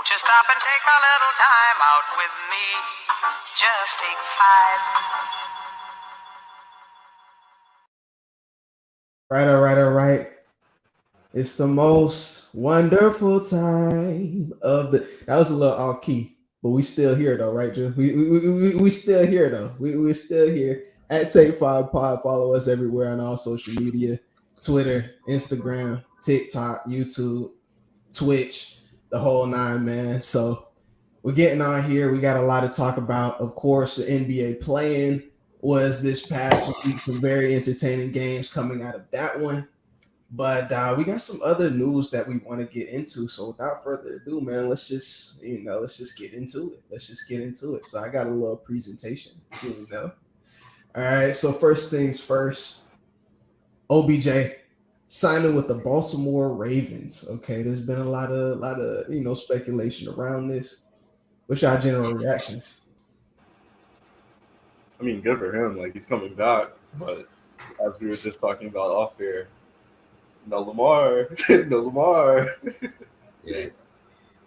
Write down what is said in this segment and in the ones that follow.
Won't you stop and take a little time out with me? Just take 5. All right. It's the most wonderful time of the. That was a little off key, but we still here though, right, Joe? We still here though. We're still here at Take 5 Pod. Follow us everywhere on all social media: Twitter, Instagram, TikTok, YouTube, Twitch, the whole nine, man. So we're getting on here. We got a lot to talk about. Of course, the NBA playing was this past week. Some very entertaining games coming out of that one. But we got some other news that we want to get into. So without further ado, man, let's just get into it. So I got a little presentation, All right. So first things first, OBJ signing with the Baltimore Ravens. Okay, there's been a lot of speculation around this. What's your general reactions? I mean, good for him. Like, he's coming back. But as we were just talking about off air, no Lamar. Yeah.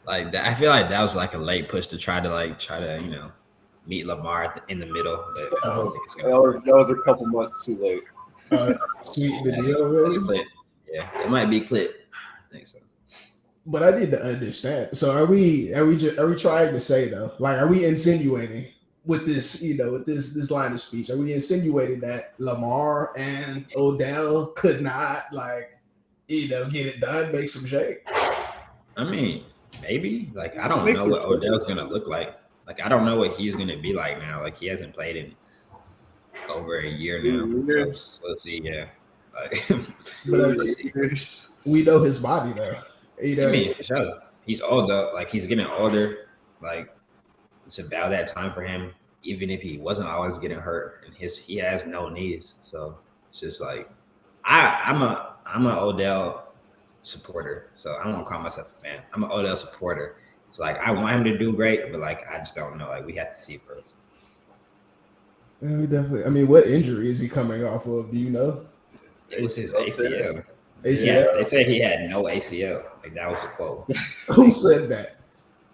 Like that, I feel like that was like a late push to try to meet Lamar in the middle. But I don't think it's gonna that was a couple months too late. Sweet the deal, really? Yeah, it might be clip. I think so. But I need to understand. So are we trying to say though? Like, are we insinuating with this, with this line of speech? Are we insinuating that Lamar and Odell could not get it done, make some shake? I mean, maybe. Like, I don't know what Odell's gonna look like. Like, I don't know what he's gonna be like now. Like, he hasn't played in over a year now. So let's see. Yeah. But we know his body though. I mean, for sure. He's older. Like, he's getting older. Like, it's about that time for him. Even if he wasn't always getting hurt, and he has no knees. So it's just like I'm an Odell supporter. So I won't call myself a fan. I'm an Odell supporter. So like, I want him to do great, but like, I just don't know. Like, we have to see first. Yeah, we definitely. I mean, what injury is he coming off of? Do you know? It was his ACL. ACL. Yeah, they said he had no ACL. Like, that was the quote. Who said that?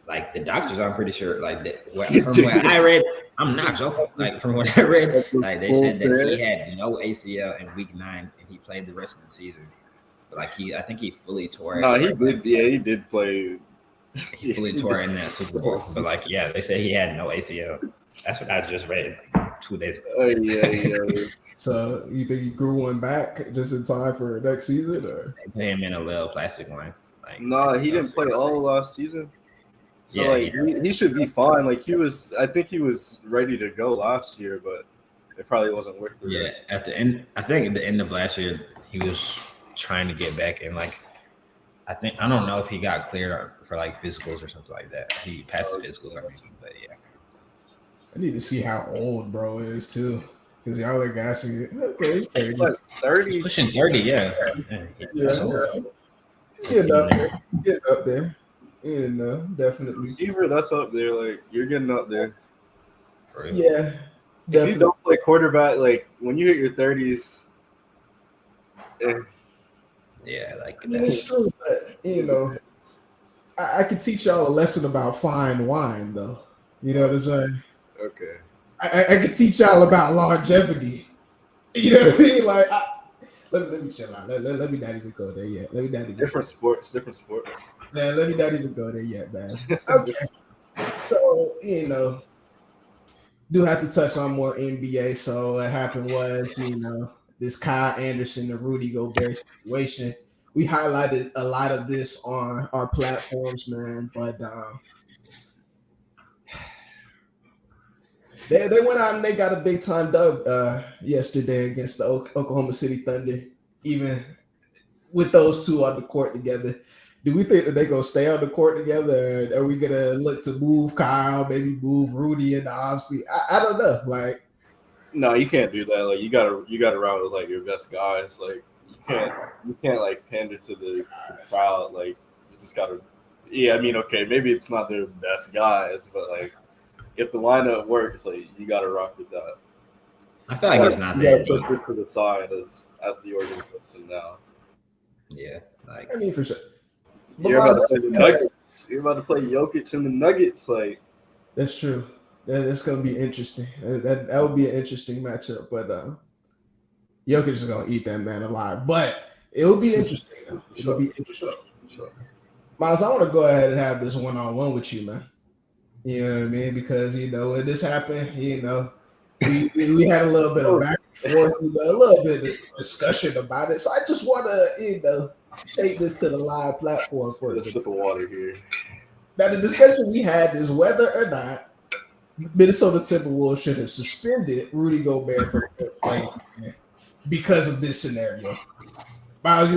Like, the doctors, I'm pretty sure. Like, from what I read, I'm not joking. Like, from what I read, like, they said that he had no ACL in week 9 and he played the rest of the season. But like, I think he fully tore it. No, he did. Yeah, he did play. He fully tore it in that Super Bowl. But like, yeah, they said he had no ACL. That's what I just read like 2 days ago. Yeah. So you think he grew one back just in time for next season, or they put him in a little plastic one? Like, no, he didn't play all last season. So yeah, he should be fine. Like, I think he was ready to go last year, but it probably wasn't worth the risk. At the end, I think at the end of last year, he was trying to get back in. Like, I don't know if he got cleared for like physicals or something like that. He passed the physicals, I mean, but yeah. I need to see how old bro is too, because y'all are gassing it. Okay, 30. Like 30, pushing 30, yeah. It's getting up there. Definitely. Receiver, that's up there. Like, you're getting up there. Yeah. If you don't play quarterback, like when you hit your 30s, yeah, like I mean, it's true, but I could teach y'all a lesson about fine wine, though. You know what I'm saying? Okay. I could teach y'all about longevity. You know what I mean? Like, let me chill out. Let me not even go there yet. Different sports. Man, let me not even go there yet, man. Okay. So, do have to touch on more NBA. So what happened was, this Kyle Anderson and Rudy Gobert situation. We highlighted a lot of this on our platforms, man. But they went out and they got a big time dub yesterday against the Oklahoma City Thunder. Even with those two on the court together, do we think that they're gonna stay on the court together? Or are we gonna look to move Kyle, maybe move Rudy into obviously? I don't know. Like, no, you can't do that. Like, you gotta ride with like your best guys. Like, you can't like pander to the crowd. Like, you just gotta. Yeah, I mean, okay, maybe it's not their best guys, but like, if the lineup works, like, you gotta rock with that. I feel like it's not that deep. Put this to the side as the organization now. Yeah, like, I mean, for sure. You're about to play the Nuggets. You're about to play Jokic and the Nuggets. Like, That's true. That's gonna be interesting. That would be an interesting matchup. But Jokic is gonna eat that man alive. But it'll be interesting. Though. It'll be interesting. Sure. Miles, I want to go ahead and have this one-on-one with you, man. You know what I mean? Because when this happened, we had a little bit of back and forth, a little bit of discussion about it. So I just want to, take this to the live platform for a sip of water here. Now, the discussion we had is whether or not Minnesota Timberwolves should have suspended Rudy Gobert for playing because of this scenario. Miles,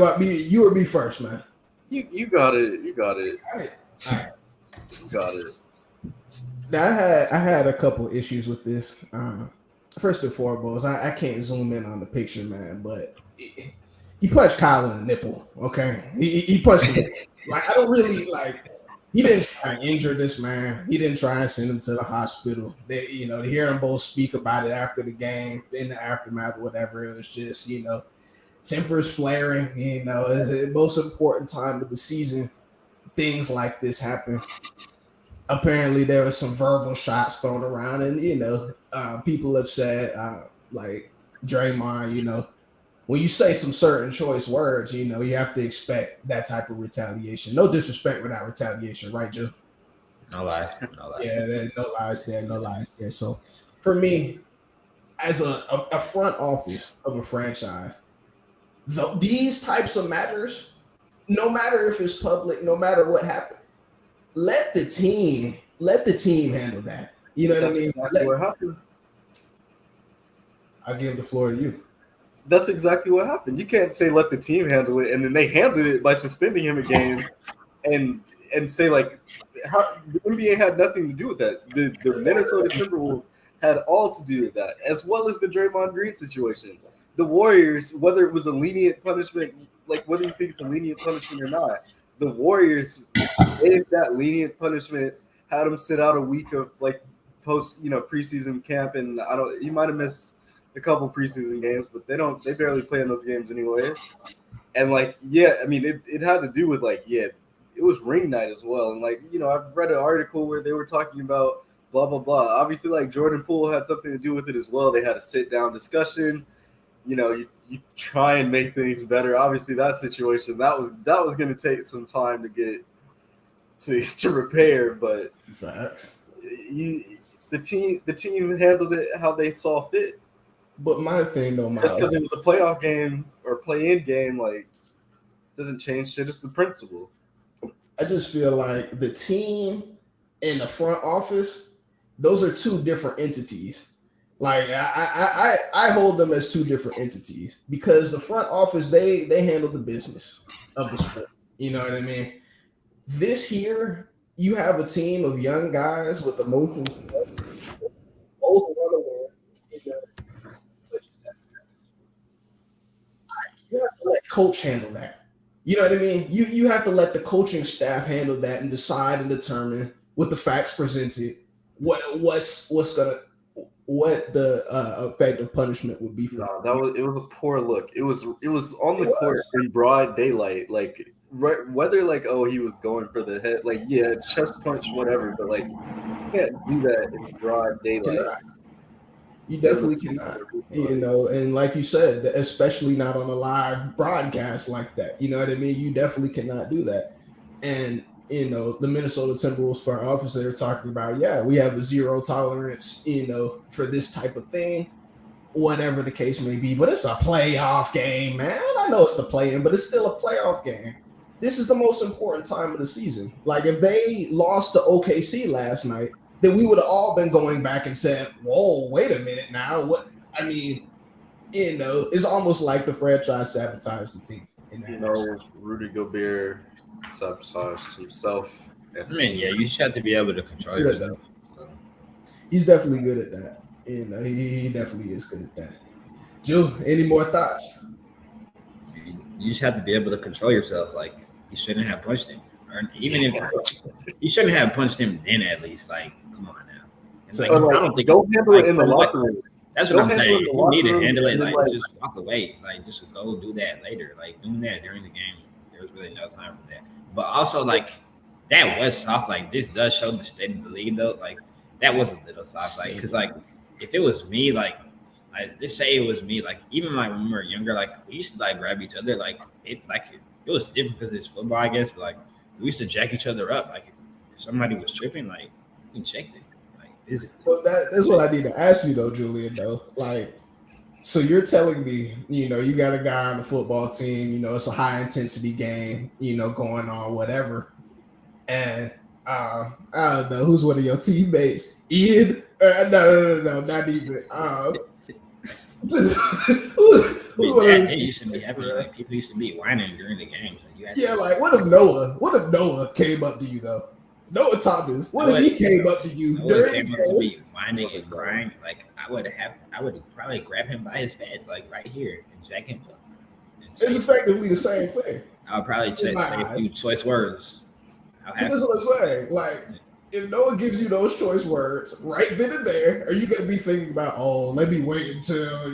you or me first, man? You got it. All right. You got it. Now, I had a couple of issues with this. First and foremost, I can't zoom in on the picture, man, but he punched Kyle in the nipple. Okay, he punched him. Like, I don't really like. He didn't try and injure this man. He didn't try and send him to the hospital. They, to hear them both speak about it after the game, in the aftermath, or whatever, it was just, tempers flaring. It's the most important time of the season. Things like this happen. Apparently, there were some verbal shots thrown around, and people have said, like Draymond, when you say some certain choice words, you have to expect that type of retaliation. No disrespect without retaliation, right, Joe? No lie. Yeah, there's no lies there. So, for me, as a front office of a franchise, these types of matters, no matter if it's public, no matter what happened, let the team handle that. You know what I mean? Exactly what happened. I'll give the floor to you. That's exactly what happened. You can't say let the team handle it, and then they handled it by suspending him a game, and say like how the NBA had nothing to do with that. The Minnesota Timberwolves had all to do with that, as well as the Draymond Green situation. The Warriors, whether it was a lenient punishment, like whether you think it's a lenient punishment or not, the Warriors gave that lenient punishment, had him sit out a week of like post preseason camp, and he might have missed a couple preseason games, but they barely play in those games anyways. And it had to do with it was ring night as well. And I've read an article where they were talking about blah blah blah. Obviously, Jordan Poole had something to do with it as well. They had a sit down discussion. You try and make things better. Obviously, that situation that was going to take some time to get to repair, but facts. The team handled it how they saw fit. But my thing, though, just because it was a playoff game or play-in game, doesn't change shit. It's the principle. I just feel like the team and the front office, those are two different entities. Like I hold them as two different entities because the front office they handle the business of the sport. You know what I mean? This here, you have a team of young guys with emotions. Both want to win. You have to let coach handle that. You know what I mean? You have to let the coaching staff handle that and decide and determine with the facts presented what the effective punishment would be for. No, it was a poor look. It was on the court in broad daylight, whether he was going for the head, chest punch, whatever, but you can't do that in broad daylight. You definitely cannot, and like you said, especially not on a live broadcast like that. You know what I mean? You definitely cannot do that. And, the Minnesota Timberwolves front office, they're talking about, we have a zero tolerance, for this type of thing, whatever the case may be. But it's a playoff game, man. I know it's the play-in, but it's still a playoff game. This is the most important time of the season. If they lost to OKC last night, then we would have all been going back and said, whoa, wait a minute now. What? I mean, it's almost like the franchise sabotaged the team. Rudy Gobert sabotaged himself. You just have to be able to control yourself. So. He's definitely good at that. He definitely is good at that. Joe, any more thoughts? You just have to be able to control yourself. You shouldn't have punched him. Or even if you shouldn't have punched him then, at least. Come on now. It's I don't think don't handle it in the locker room. That's what I'm saying. You need to handle it just walk away. Just go do that later. Doing that during the game, there was really no time for that. But also that was soft. Like this does show the state of the league though. Like that was a little soft. Like because like if it was me, like just say it was me, like even like when we were younger, like we used to like grab each other. Like it was different because it's football, I guess. But like we used to jack each other up. Like if somebody was tripping, like we checked it, like physically. But that's what I need to ask you though, Julian. Though, like. So you're telling me, you got a guy on the football team, it's a high intensity game, going on, whatever. And I don't know who's one of your teammates, Ian. No, not even. It used to be happening. Like people used to be whining during the games. Like what if Noah came up to you though? Noah Thomas. What if he came up to you during the game? To be whining and crying, like I would probably grab him by his pads, like right here, and jack him up. It's effectively the same thing. I'll probably say a few choice words. That's what I'm saying. Like, if Noah gives you those choice words right then and there, are you going to be thinking about, oh, let me wait until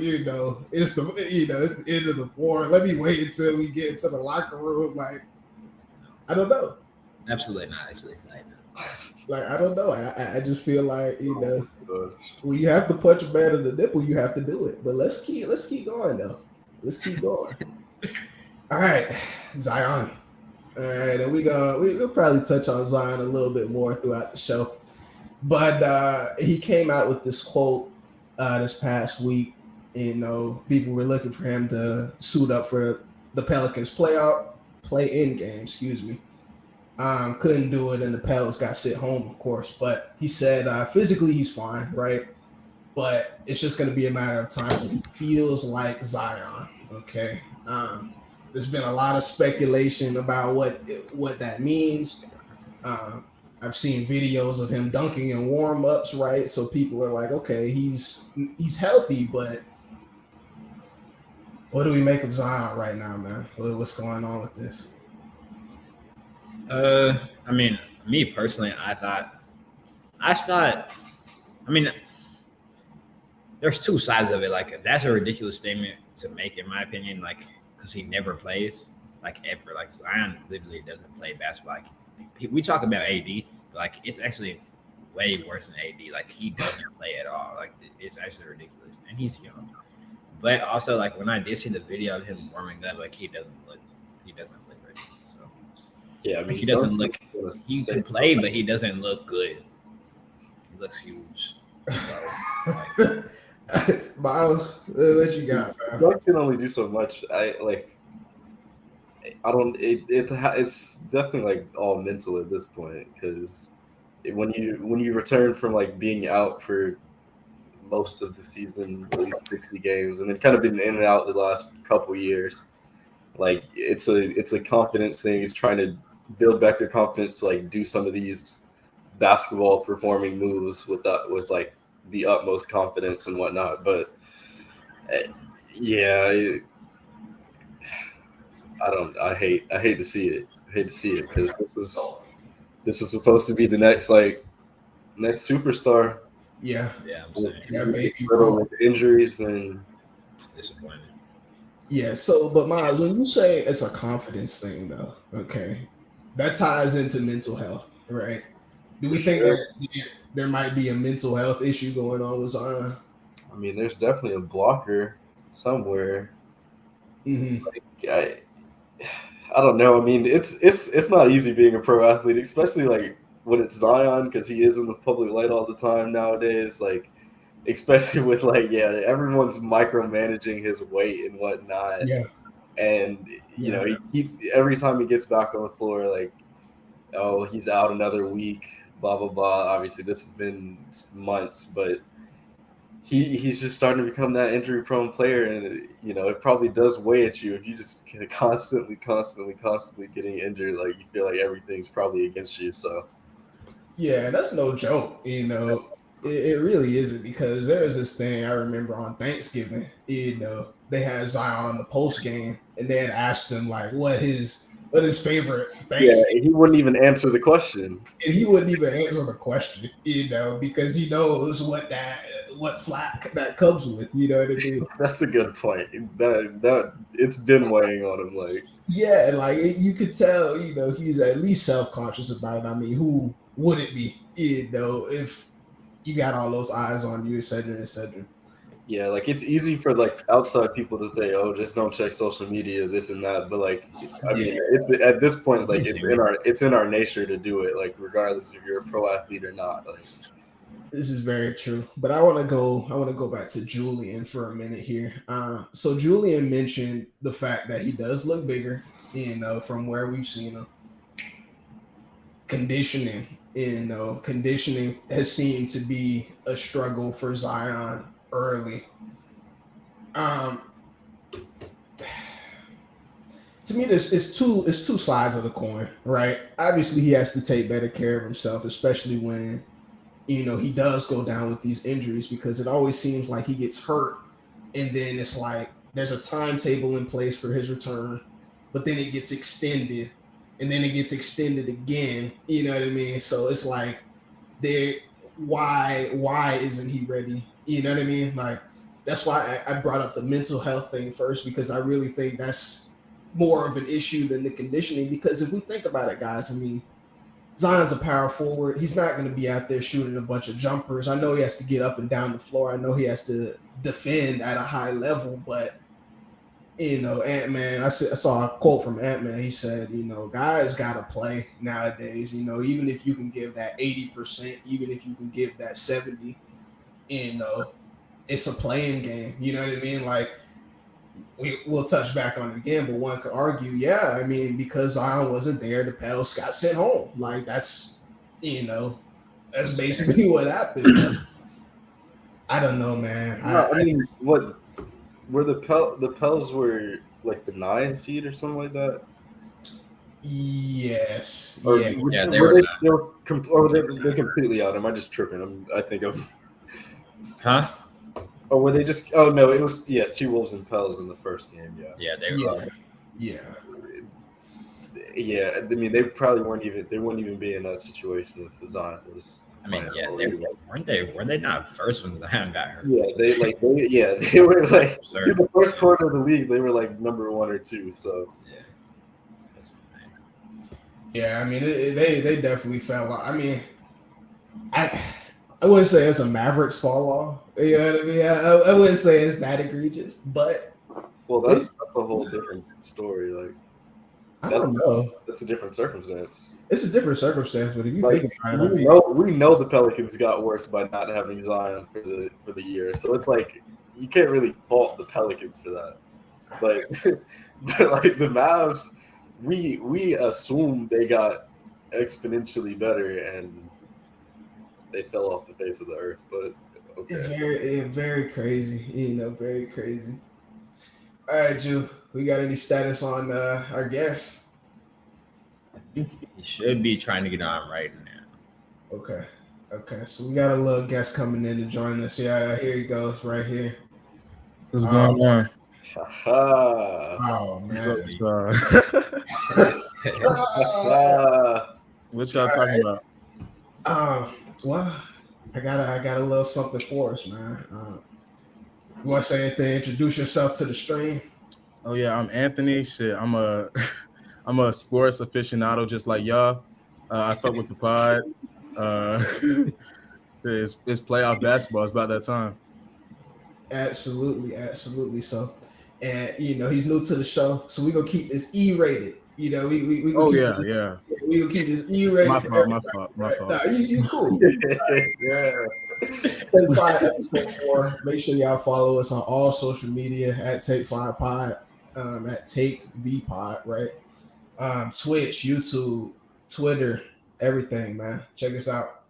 it's the end of the floor. Let me wait until we get into the locker room. Like, I don't know. Absolutely not. Actually, like I don't know. I just feel like when you have to punch a man in the nipple, you have to do it. But let's keep going though. Let's keep going. All right, Zion. All right, and we'll probably touch on Zion a little bit more throughout the show. But he came out with this quote this past week. People were looking for him to suit up for the Pelicans play-in game. Excuse me. Couldn't do it, and the Pels got sent home, of course. But he said physically he's fine, right? But it's just going to be a matter of time when he feels like Zion. Okay. There's been a lot of speculation about what that means. I've seen videos of him dunking in warm-ups, right? So people are like, okay, he's healthy, but what do we make of Zion right now, man? What's going on with this? I mean, me personally, there's two sides of it. Like, that's a ridiculous statement to make, in my opinion, like, because he never plays, like, ever. Like, Zion literally doesn't play basketball. Like, we talk about AD, but, like, it's actually way worse than AD. Like, he doesn't play at all. Like, it's actually ridiculous. And he's young. But also, like, when I did see the video of him warming up, like, he doesn't look ready. So, yeah, I mean, he doesn't look. He can play, but he doesn't look good. He looks huge. So, Miles, what you got, man? Doug can only do so much. It's definitely like all mental at this point, because when you return from like being out for most of the season, at least 60 games, and then kind of been in and out the last couple years, like it's a confidence thing. He's trying to build back your confidence to like do some of these basketball performing moves with like the utmost confidence and whatnot. But yeah, I hate to see it. I hate to see it, because this was supposed to be the next superstar. Yeah. Maybe with injuries, then it's disappointing. Yeah. So, but Miles, when you say it's a confidence thing, though, okay, that ties into mental health, right? Do we think that there might be a mental health issue going on with Zion? I mean, there's definitely a blocker somewhere. Mm-hmm. Like, I don't know. I mean, it's not easy being a pro athlete, especially like when it's Zion, because he is in the public light all the time nowadays. Like, especially with everyone's micromanaging his weight and whatnot. Yeah. And he keeps, every time he gets back on the floor, like, oh, he's out another week, blah blah blah. Obviously, this has been months, but he's just starting to become that injury-prone player, and it probably does weigh at you if you just constantly getting injured. Like, you feel like everything's probably against you. So yeah, that's no joke. It really isn't, because there was this thing I remember on Thanksgiving. They had Zion on the post game, and they had asked him like what his what his favorite Yeah, Thanksgiving. he wouldn't even answer the question. And he wouldn't even answer the question, because he knows what flack that comes with. You know what I mean? That's a good point. That it's been weighing on him. Like, Yeah, like you could tell, he's at least self-conscious about it. I mean, who wouldn't be, if you got all those eyes on you, et cetera, et cetera. yeah, like it's easy for like outside people to say, "Oh, just don't check social media, this and that." But like, I mean, it's at this point, like it's in our nature to do it, like regardless if you're a pro athlete or not. Like, this is very true. But I want to go back to Julian for a minute here. So Julian mentioned the fact that he does look bigger, from where we've seen him. Conditioning has seemed to be a struggle for Zion early. To me, this is two sides of the coin, right? Obviously, he has to take better care of himself, especially when he does go down with these injuries, because it always seems like he gets hurt and then it's like there's a timetable in place for his return, but then it gets extended and then it gets extended again. You know what I mean? So it's like, why isn't he ready? You know what I mean? Like, that's why I brought up the mental health thing first, because I really think that's more of an issue than the conditioning. Because if we think about it, guys, I mean, Zion's a power forward. He's not going to be out there shooting a bunch of jumpers. I know he has to get up and down the floor. I know he has to defend at a high level, but Ant-Man, I saw a quote from Ant-Man. He said, guys got to play nowadays, even if you can give that 80%, even if you can give that 70, it's a playing game. You know what I mean? Like, we'll touch back on it again, but one could argue, yeah, I mean, because Zion wasn't there, the Pels got sent home. Like, that's basically what happened. I don't know, man. I mean, what were the Pels were like the 9 seed or something like that? Yes. Or, yeah. They're completely out. Am I just tripping? I think of. Huh? Or were they just? Oh no, it was T-Wolves and Pels in the first game. Yeah, they were. Yeah. I mean, they probably weren't even be in that situation if Zion was. I mean, yeah, were they not first when Zion got hurt? Yeah, they were like in the first quarter of the league, they were like number 1 or 2. So yeah, that's insane. Yeah, I mean, they definitely fell off. I mean, I wouldn't say it's a Mavericks fall off. You know what I mean? I wouldn't say it's that egregious, but that's a whole different story. Like, I don't know. That's a different circumstance. It's a different circumstance, but if you think about it, we know the Pelicans got worse by not having Zion for the year. So it's like you can't really fault the Pelicans for that. But like the Mavs, we assumed they got exponentially better and they fell off the face of the earth. But okay. Very crazy. Very crazy. All right, Ju, we got any status on our guest? I think he should be trying to get on right now. Okay. So we got a little guest coming in to join us. Yeah, here he goes, right here. What's going on? Oh man. What y'all talking about? Well, I got a little something for us, man. You want to say anything? Introduce yourself to the stream. Oh yeah, I'm Anthony. Shit, I'm a sports aficionado just like y'all. I fuck with the pod. It's playoff basketball. It's about that time. Absolutely. So, and he's new to the show, so we're gonna keep this E-rated. We gonna We gonna keep this E-rated. My fault. Nah, you cool. Yeah. Take 5 episode 4. Make sure y'all follow us on all social media at Take 5 Pod, at Take V Pod, right? Twitch, YouTube, Twitter, everything, man. Check us out.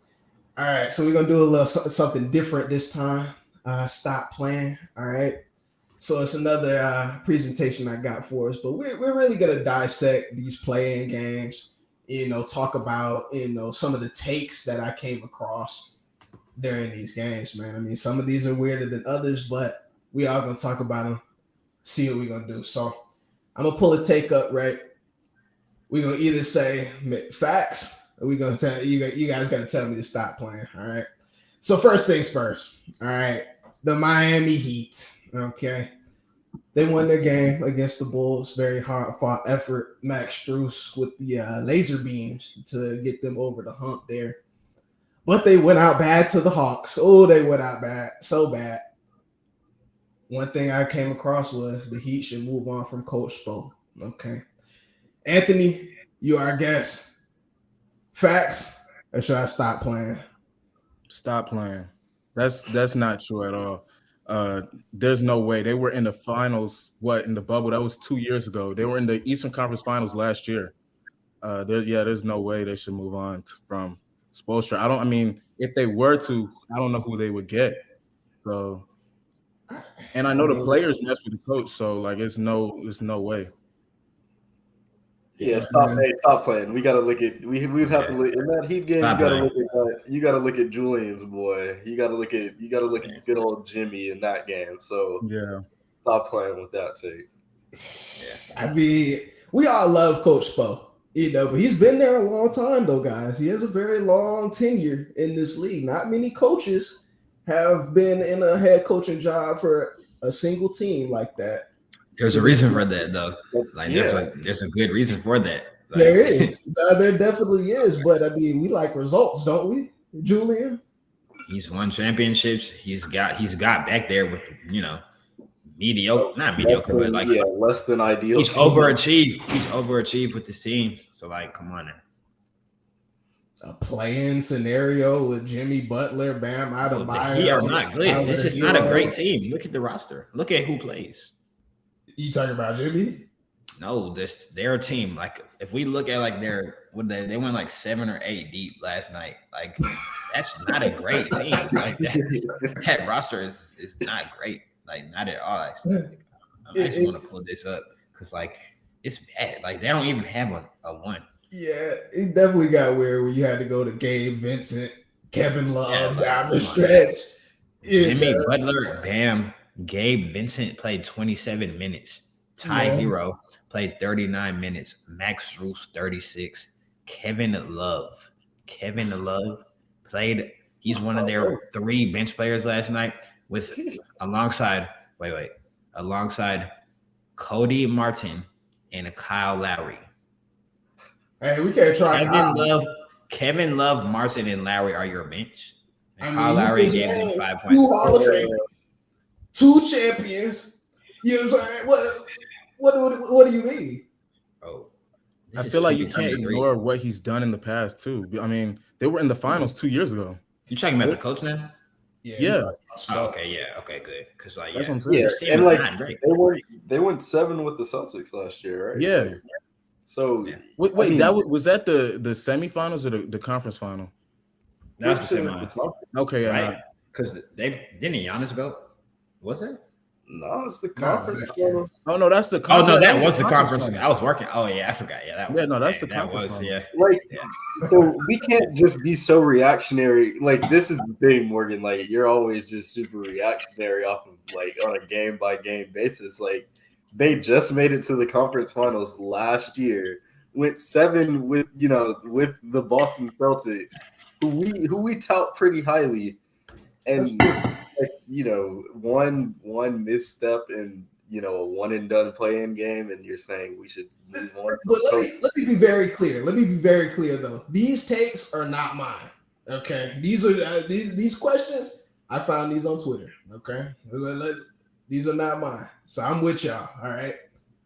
All right, so we're gonna do a little something different this time. Stop playing. All right. So it's another presentation I got for us, but we're really gonna dissect these playing games. Talk about some of the takes that I came across during these games, man. I mean, some of these are weirder than others, but we are gonna talk about them, see what we're gonna do. So I'm gonna pull a take up, right? we're gonna either say facts or we're gonna tell you guys gotta tell me to stop playing. All right. So first things first. All right. The Miami Heat. Okay. They won their game against the Bulls. Very hard fought effort. Max Strus with the laser beams to get them over the hump there. But they went out bad to the Hawks. Oh, they went out bad. So bad. One thing I came across was the Heat should move on from Coach Spo. Okay. Anthony, you are our guest. Facts, or should I stop playing? Stop playing. That's not true at all. There's no way. They were in the finals, in the bubble? That was 2 years ago. They were in the Eastern Conference Finals last year. There's no way they should move on from Spoelstra. If they were to, I don't know who they would get. So, and I know the players mess with the coach, so like it's no way. Yeah, stop playing. We gotta look at we'd have to look in that Heat game. You gotta look at Julian's boy. You gotta look at good old Jimmy in that game. So yeah, stop playing with that take. Yeah. We all love Coach Spo, but he's been there a long time though, guys. He has a very long tenure in this league. Not many coaches have been in a head coaching job for a single team like that. There's a reason for that, though. Like, there's a good reason for that. Like, there is. There definitely is. But we like results, don't we, Julian? He's won championships. He's got back there with mediocre, not mediocre, but like less than ideal. He's overachieved. He's overachieved with his teams. So like, come on now. A play-in scenario with Jimmy Butler, Bam Adebayo. He are not good. This is not a great team. Look at the roster. Look at who plays. You talking about Jimmy? No, their team. Like if we look at like they went like 7 or 8 deep last night. Like that's not a great team. Like that roster is not great. Like not at all. Actually. I just want to pull this up because like it's bad. Like they don't even have a one. Yeah, it definitely got weird when you had to go to Gabe Vincent, Kevin Love down the stretch. Jimmy Butler, Bam, Gabe Vincent played 27 minutes. Ty Hero played 39 minutes. Max Strus 36. Kevin Love played. He's one of their 3 bench players last night alongside Cody Martin and Kyle Lowry. Hey, we can't try Kevin Love, Martin, and Lowry are your bench. And Kyle Lowry gave them 5 points. 2 Hall of Fame, 2 champions. You know what I'm saying? What do you mean? Oh, I feel like you can't ignore what he's done in the past too. I mean, they were in the finals 2 years ago. You talking about the coach now? Yeah. Oh, okay, yeah, okay, good. Because like, that's what I'm saying. And like they went 7 with the Celtics last year, right? Yeah. So wait, was that the semifinals or the conference final? That was the semifinals. Okay, yeah, right. Because they didn't Giannis go. Was it? No, it's the conference final. Oh no, that's the. Oh no, that was the conference. I was working. Oh yeah, I forgot. Yeah, that's the conference. So we can't just be so reactionary. Like this is the thing, Morgan. Like you're always just super reactionary off of like on a game by game basis. Like they just made it to the conference finals last year. Went 7 with the Boston Celtics, who we tout pretty highly, and one misstep in a one and done play-in game, and you're saying we should move on. But let me be very clear. Let me be very clear though. These takes are not mine. Okay, these are these questions. I found these on Twitter. Okay, these are not mine. So I'm with y'all. All right.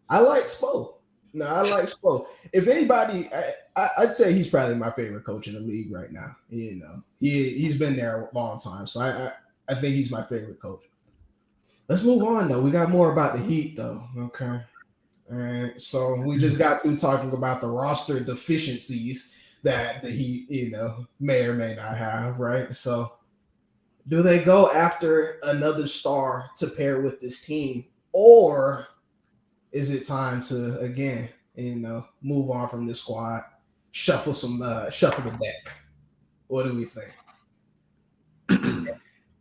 I like Spo. No, I like Spo. If anybody, I'd say he's probably my favorite coach in the league right now. He's been there a long time, so I think he's my favorite coach. Let's move on though. We got more about the Heat though. Okay. All right. So we just got through talking about the roster deficiencies that the Heat, may or may not have. Right. So do they go after another star to pair with this team, or is it time to again, move on from this squad, shuffle the deck? What do we think?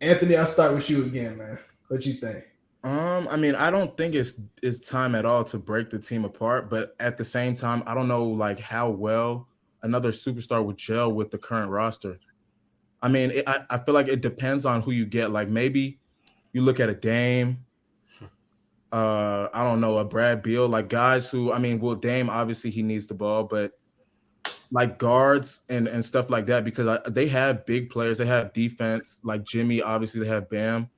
Anthony, I'll start with you again, man. What you think? I mean, I don't think it's time at all to break the team apart, but at the same time, I don't know like how well another superstar would gel with the current roster. I mean, I feel like it depends on who you get. Like maybe you look at a Dame, I don't know, a Brad Beal, like guys who, I mean, well, Dame obviously he needs the ball, but like guards and stuff like that because they have big players, they have defense. Like Jimmy, obviously they have Bam.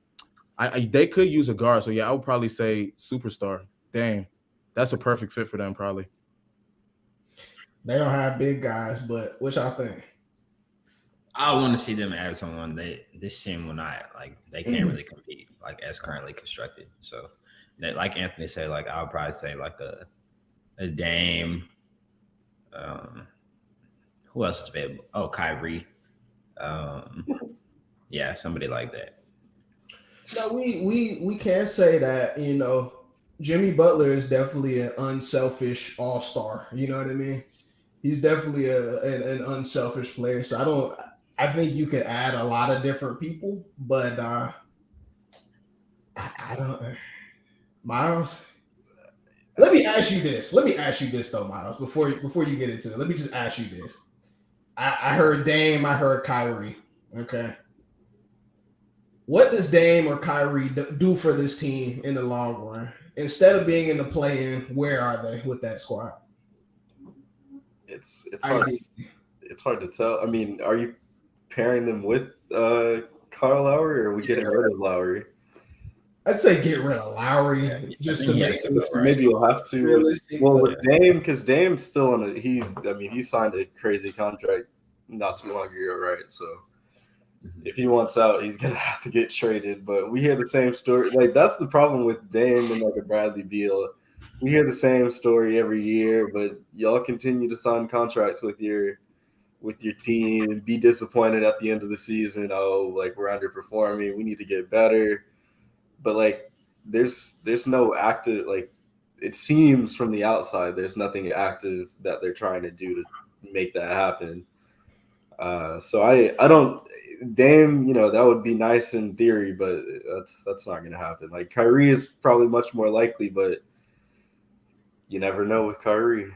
They could use a guard, so yeah, I would probably say superstar. Dame, that's a perfect fit for them, probably. They don't have big guys, but what y'all think? I want to see them add someone. This team will not like they can't really compete like as currently constructed. So, like Anthony said, like I would probably say like a Dame. Who else is available? Oh, Kyrie. Yeah, somebody like that. No, we can say that, Jimmy Butler is definitely an unselfish all-star. You know what I mean? He's definitely an unselfish player. So I think you could add a lot of different people, but I don't. Miles, let me ask you this though, Miles. Before you get into it, let me just ask you this. I heard Dame, I heard Kyrie. Okay. What does Dame or Kyrie do for this team in the long run? Instead of being in the play-in, where are they with that squad? It's hard to tell. I mean, are you pairing them with Kyle Lowry, or are we getting rid of Lowry? I'd say get rid of Lowry just to make it. Maybe you'll have to. Well, with Dame, because Dame's still on he signed a crazy contract not too long ago, right? So if he wants out, he's gonna have to get traded. But we hear the same story. Like that's the problem with Dame and like a Bradley Beal. We hear the same story every year, but y'all continue to sign contracts with your team and be disappointed at the end of the season. Oh, like we're underperforming. We need to get better. But like there's no active, like it seems from the outside there's nothing active that they're trying to do to make that happen. So I don't Dame, that would be nice in theory, but that's not gonna happen. Like Kyrie is probably much more likely, but you never know with Kyrie.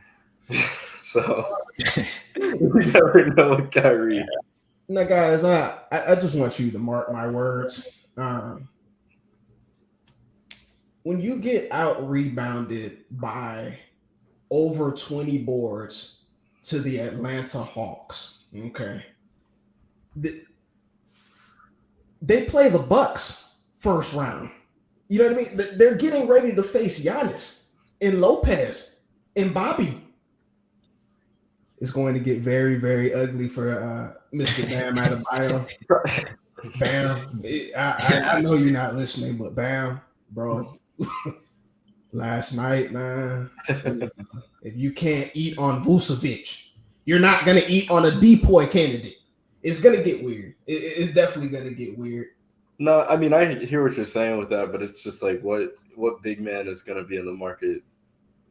So you never know with Kyrie. Now, guys, I just want you to mark my words. When you get out rebounded by over 20 boards to the Atlanta Hawks, okay, they play the Bucks first round. You know what I mean? They're getting ready to face Giannis and Lopez and Bobby. It's going to get very, very ugly for Mr. Bam Adebayo. Bam, I know you're not listening, but Bam, bro, last night, man, if you can't eat on Vucevic, you're not going to eat on a DPOY candidate. It's going to get weird. It's definitely going to get weird. No, I mean, I hear what you're saying with that, but it's just like what big man is going to be in the market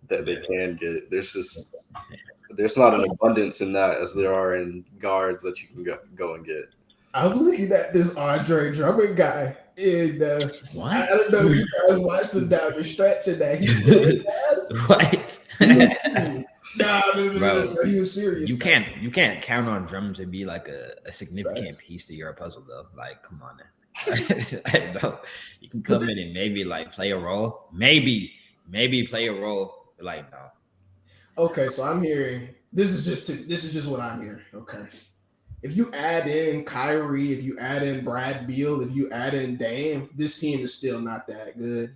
that they can get. There's not an abundance in that as there are in guards that you can go and get. I'm looking at this Andre Drummond guy. And I don't know if you guys watched him down the stretch and that he's good. What? No, he was serious. You can't count on Drummond to be like a significant piece to your puzzle though. Like, come on now. I know. You can come in and maybe like play a role. Maybe play a role. But like no. Okay, so I'm hearing this is just what I'm hearing. Okay. If you add in Kyrie, if you add in Brad Beal, if you add in Dame, this team is still not that good.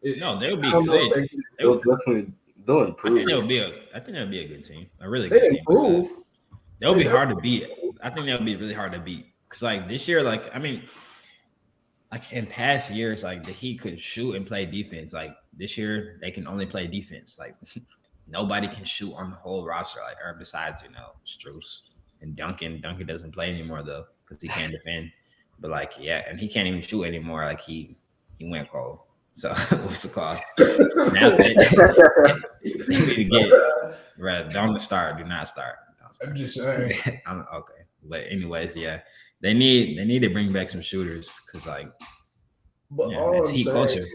They'll be good. They'll improve. I think they'll be a good team. A really they good improve. team. They'll be hard to beat. I think they'll be really hard to beat. Because like this year, like I mean, like in past years, like the Heat could shoot and play defense. Like this year, they can only play defense. Like nobody can shoot on the whole roster. Like or besides, Strus. And Duncan doesn't play anymore though because he can't defend. But like, yeah, and he can't even shoot anymore. Like he went cold. So what's the call? Now they need to get don't start. Do not start. I'm just saying. I'm okay. But anyways, yeah, they need to bring back some shooters because like But Yeah, all it's I'm heat saying, culture.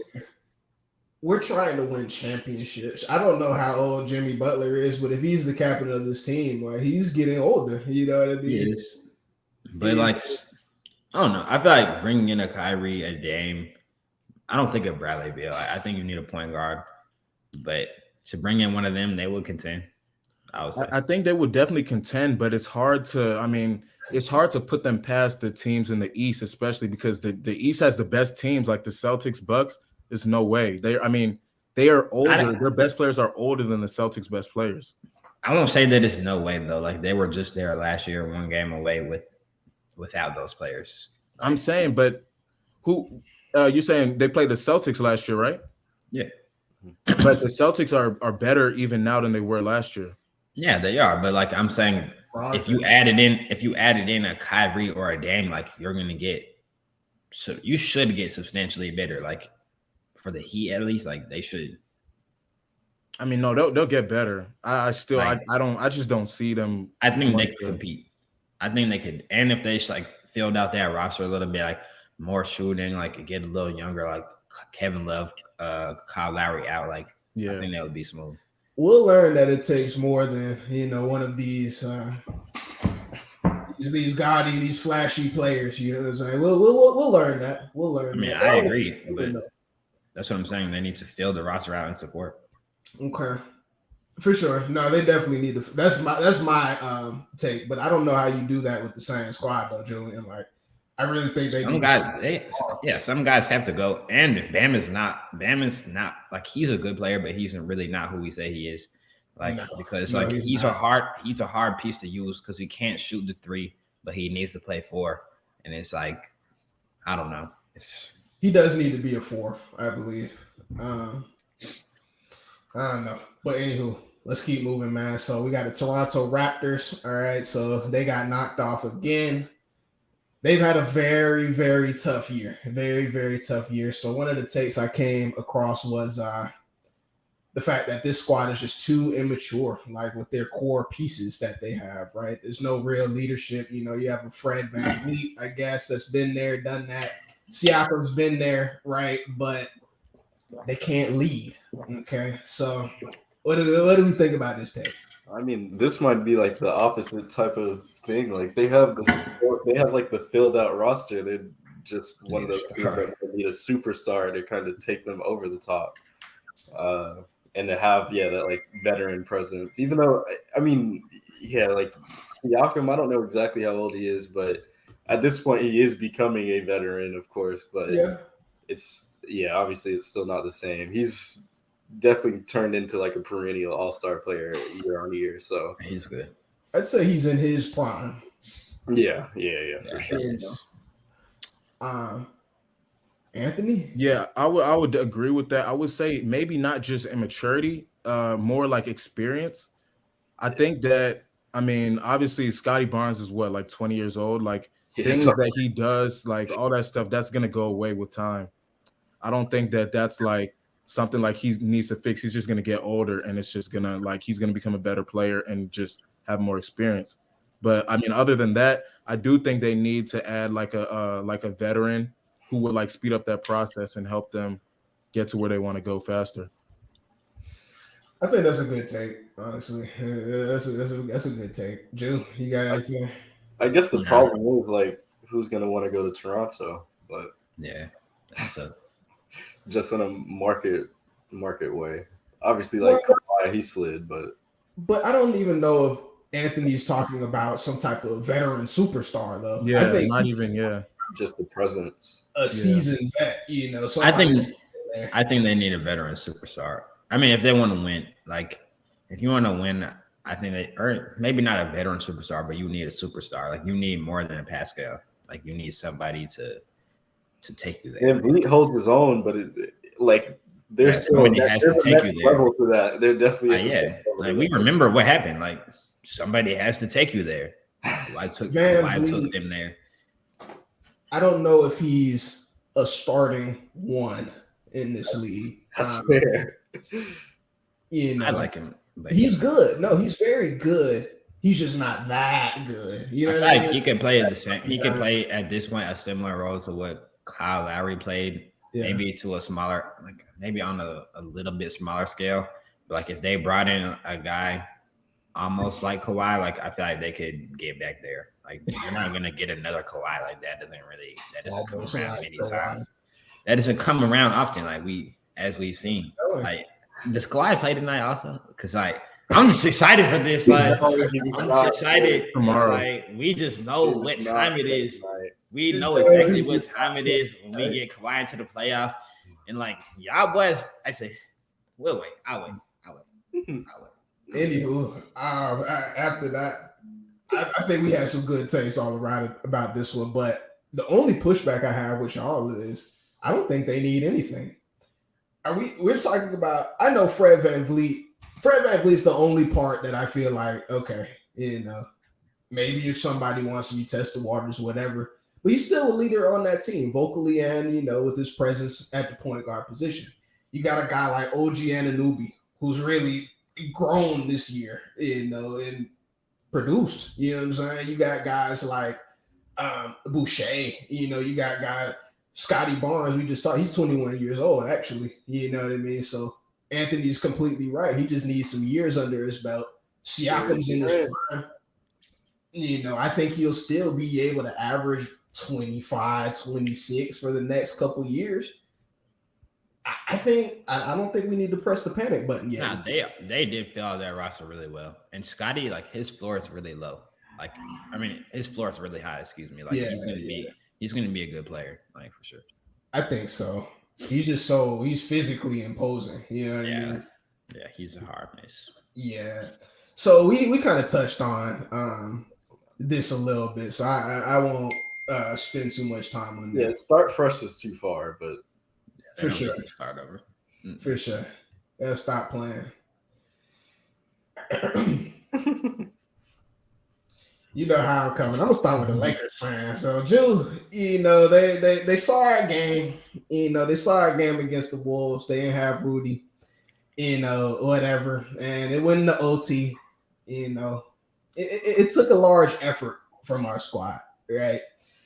we're trying to win championships. I don't know how old Jimmy Butler is, but if he's the captain of this team, like he's getting older. You know what I He mean? is. But like, I don't know. I feel like bringing in a Kyrie, a Dame. I don't think of Bradley Beal. I think you need a point guard, but to bring in one of them, they will contend. I would say. I think they would definitely contend, but it's hard to. I mean, it's hard to put them past the teams in the East, especially because the East has the best teams like the Celtics, Bucks. There's no way. I mean, they are older. Their best players are older than the Celtics' best players. I won't say that it's no way though. Like they were just there last year, one game away without those players. I'm saying, but who? You're saying they played the Celtics last year, right? Yeah. But the Celtics are better even now than they were last year. Yeah, they are. But like I'm saying, if you added in a Kyrie or a Dame, like you're gonna get, so you should get substantially better. Like for the Heat at least, like they should. I mean, no, they'll get better. I just don't see them. I think they could compete. I think they could, and if they like filled out that roster a little bit, like more shooting, like get a little younger, like Kevin Love, Kyle Lowry out, like I think that would be smooth. We'll learn that it takes more than one of these gaudy, these flashy players. You know what I'm saying? We'll learn that. We'll learn. I mean, that. I agree, but that's what I'm saying. They need to fill the roster out and support. Okay, for sure. No, they definitely need to. That's my take. But I don't know how you do that with the same squad though, Julian. Like, I really think some guys have to go. And Bam is not like he's a good player, but he's really not who we say he is. Like he's a hard piece to use because he can't shoot the three, but he needs to play four. And it's like, I don't know. He does need to be a 4, I believe. I don't know. But anywho, let's keep moving, man. So we got the Toronto Raptors. All right. So they got knocked off again. They've had a very, very tough year. Very, very tough year. So one of the takes I came across was the fact that this squad is just too immature, like with their core pieces that they have, right? There's no real leadership. You have a Fred VanVleet, I guess, that's been there, done that. Siakam's been there, right? But they can't lead. Okay, so what do we think about this take? I mean, this might be like the opposite type of thing. Like they have like the filled out roster. They're just one of those teams that need a superstar to kind of take them over the top, and to have that like veteran presence. Even though I mean, like Siakam, I don't know exactly how old he is, but at this point he is becoming a veteran, of course. But obviously it's still not the same. He's definitely turned into like a perennial all-star player year on year. So he's good. I'd say he's in his prime. Yeah, for sure. Anthony? Yeah, I would agree with that. I would say maybe not just immaturity, more like experience. I think that, I mean, obviously Scotty Barnes is like 20 years old. Like things that he does, like all that stuff, that's going to go away with time. I don't think that that's like something like he needs to fix. He's just going to get older and it's just going to like, he's going to become a better player and just have more experience. But I mean, other than that, I do think they need to add like a veteran who would like speed up that process and help them get to where they want to go faster. I think that's a good take, honestly. That's a good take. Drew, you got anything? I guess the problem is like who's gonna want to go to Toronto, but just in a market way. Obviously, like Kawhi, he slid, but I don't even know if Anthony's talking about some type of veteran superstar though. Yeah, I think not even just the presence. A seasoned vet, So I think they need a veteran superstar. I mean, if they want to win, like if you want to win, I think or maybe not a veteran superstar, but you need a superstar. Like you need more than a Pascal. Like you need somebody to take you there. And Vliet holds his own, but there's somebody has to take you there. Level to that. There definitely is. Like we remember what happened. Like somebody has to take you there. I took them there. I don't know if he's a starting one in this league. That's fair. I like him. He's good. No, he's very good. He's just not that good. You know what I mean? He could play at the same. He could play at this point a similar role to what Kyle Lowry played maybe to a smaller, like maybe on a little bit smaller scale. But like if they brought in a guy almost like Kawhi, like I feel like they could get back there. Like you're not gonna get another Kawhi like that. That doesn't come around many times. That doesn't come around often. Like as we've seen. Like does Kawhi play tonight also? Because like I'm just excited for this. Like I'm just excited. Tomorrow. Like we just know what time it is. We know exactly what time it is when we get Kawhi into the playoffs. And like y'all boys, I say, we'll wait. I'll wait. Anywho, after that, I think we had some good takes all around about this one. But the only pushback I have with y'all is I don't think they need anything. We're talking about, I know Fred VanVleet. Fred VanVleet's the only part that I feel like, okay, maybe if somebody wants to retest the waters, whatever. But he's still a leader on that team, vocally and, with his presence at the point guard position. You got a guy like OG Anunoby, who's really grown this year, and produced. You know what I'm saying? You got guys like Boucher. You got guys, Scotty Barnes. We just talked. He's 21 years old, actually. You know what I mean? So Anthony's completely right. He just needs some years under his belt. Siakam's in his prime. I think he'll still be able to average 25, 26 for the next couple years. I don't think we need to press the panic button yet. Nah, they did fill out that roster really well. And Scotty, like his floor is really low. Like, I mean, his floor is really high, excuse me. Like he's gonna be a good player, like for sure. I think so. He's physically imposing. You know what I mean? Yeah, he's a hard miss. Yeah. So we kind of touched on this a little bit, so I won't spend too much time on that. Yeah, start fresh is too far, but for sure. Start over. For sure. They'll stop playing. You know how I'm coming. I'm gonna start with the Lakers fan. So, Jew, they saw our game. They saw our game against the Wolves. They didn't have Rudy, whatever, and it went into OT. It took a large effort from our squad, right?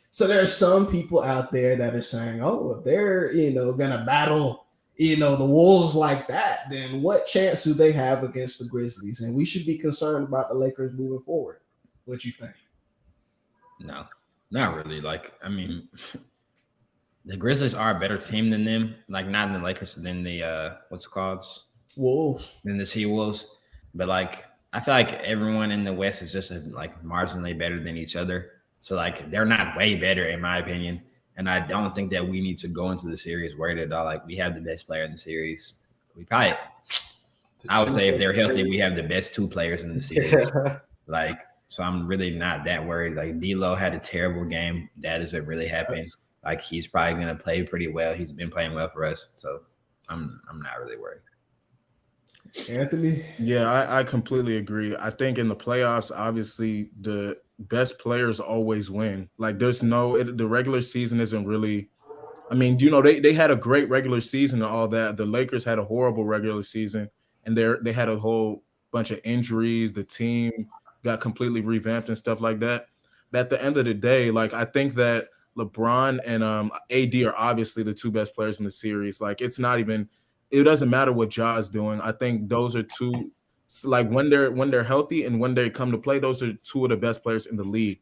So there are some people out there that are saying, "Oh, if they're gonna battle, the Wolves like that, then what chance do they have against the Grizzlies?" And we should be concerned about the Lakers moving forward. What you think? No, not really. Like, I mean, the Grizzlies are a better team than them. Like, not than the Lakers, than the what's it called? Wolves. Than the Sea-Wolves. But like, I feel like everyone in the West is just like marginally better than each other. So like, they're not way better in my opinion. And I don't think that we need to go into the series worried at all. Like, we have the best player in the series. We probably, I would say, if they're healthy, we have the best two players in the series. Like. So I'm really not that worried. Like D'Lo had a terrible game. That doesn't really happen. Like he's probably gonna play pretty well. He's been playing well for us. So I'm not really worried. Anthony? Yeah, I completely agree. I think in the playoffs, obviously the best players always win. Like there's the regular season isn't really. I mean, they had a great regular season and all that. The Lakers had a horrible regular season, and they had a whole bunch of injuries. The team got completely revamped and stuff like that. But at the end of the day, like I think that LeBron and AD are obviously the two best players in the series. Like it doesn't matter what Ja is doing. I think those are two, like when they're healthy and when they come to play, those are two of the best players in the league.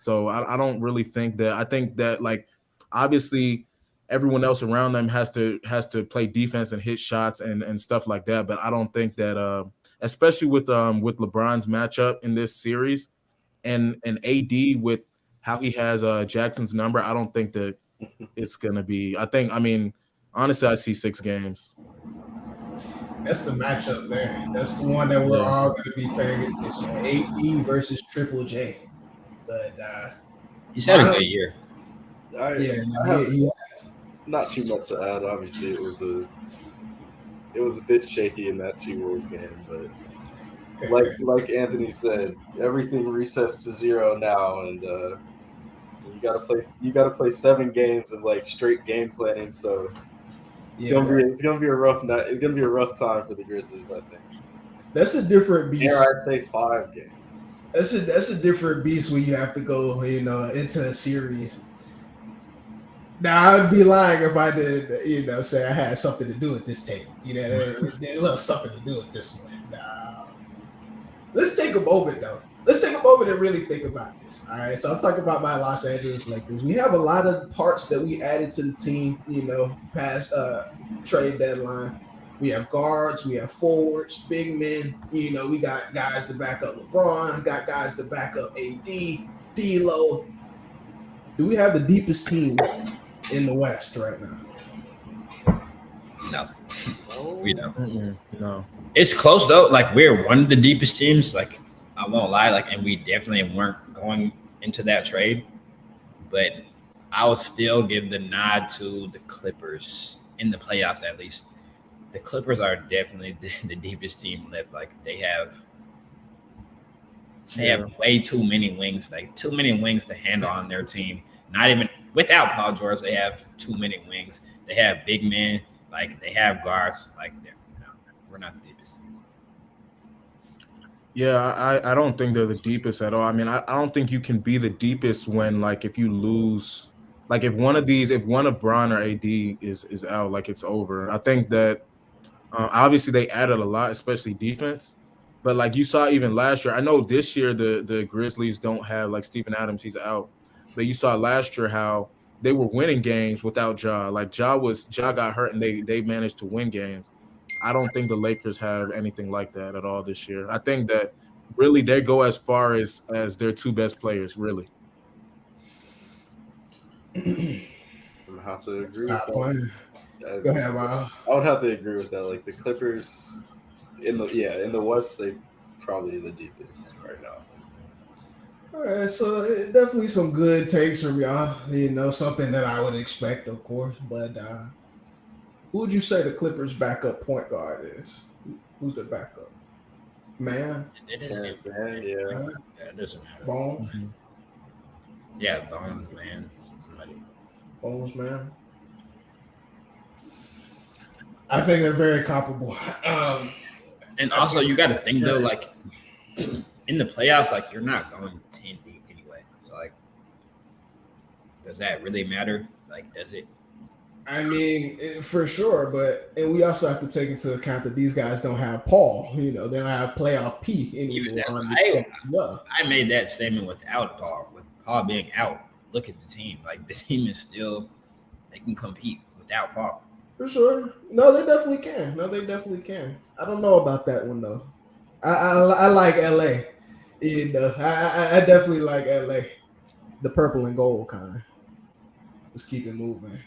So I don't really think that. I think that like obviously everyone else around them has to play defense and hit shots and stuff like that. But I don't think that especially with LeBron's matchup in this series and AD with how he has Jackson's number, I don't think that it's gonna be. Honestly, I see 6 games. That's the matchup there. That's the one that we're all going to be paying attention. AD versus Triple J. But he's had a good year. Not too much to add. Obviously, it was a bit shaky in that T-Wolves game, but like Anthony said, everything resets to 0 now, and you gotta play 7 games of like straight game planning. So it's gonna be a rough night. It's gonna be a rough time for the Grizzlies, I think. That's a different beast. Yeah, I'd say 5 games. That's a different beast when you have to go into a series. Now I'd be lying if I did, say I had something to do with this tape. There's a little something to do with this one. Nah. Let's take a moment though. Let's take a moment and really think about this. All right. So I'm talking about my Los Angeles Lakers. We have a lot of parts that we added to the team, past trade deadline. We have guards, we have forwards, big men. We got guys to back up LeBron, got guys to back up AD, D'Lo. Do we have the deepest team in the West right now? No, we don't. No. It's close though. Like we're one of the deepest teams. Like I won't lie. Like, and we definitely weren't going into that trade, but I will still give the nod to the Clippers in the playoffs at least. The Clippers are definitely the deepest team left. Like they have way too many wings. Like too many wings to handle on their team. Not even without Paul George, they have too many wings. They have big men. Like they have guards. Like we're not the deepest. Yeah, I don't think they're the deepest at all. I mean, I don't think you can be the deepest when, like, if you lose, like, if one of Bron or AD is out, like, it's over. I think that obviously they added a lot, especially defense. But like you saw even last year, I know this year the Grizzlies don't have like Steven Adams, he's out. But you saw last year how they were winning games without Ja. Like Ja got hurt and they managed to win games. I don't think the Lakers have anything like that at all this year. I think that really they go as far as their two best players, really. I have to agree Stop with playing. that. Go ahead, Miles. I would have to agree with that. Like the Clippers in the West, they probably the deepest right now. All right, so definitely some good takes from y'all. Something that I would expect, of course. But who would you say the Clippers' backup point guard is? Who's their backup? Man? It doesn't Man, yeah. it doesn't matter. Bones? Mm-hmm. Yeah, Bones, man. Somebody. Bones, man. I think they're very comparable. And also, you got to think though, like in the playoffs, like you're not going 10 deep anyway. So like, does that really matter? Like, does it? I mean, for sure, and we also have to take into account that these guys don't have Paul. They don't have playoff P anymore on this team. I made that statement without Paul. With Paul being out, look at the team. Like the team is still, they can compete without Paul. For sure. No, they definitely can. I don't know about that one though. I like LA. I definitely like LA. The purple and gold kind. Let's keep it moving.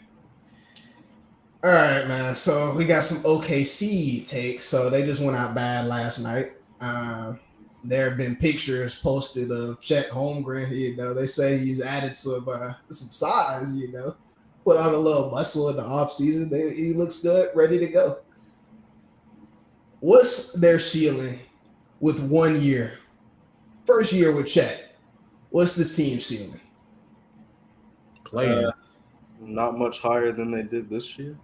All right, man. So we got some OKC takes. So they just went out bad last night. There have been pictures posted of Chet Holmgren. They say he's added some size. Put on a little muscle in the offseason. He looks good, ready to go. What's their ceiling with 1 year? First year with Chet. What's this team ceiling? Playing. Not much higher than they did this year.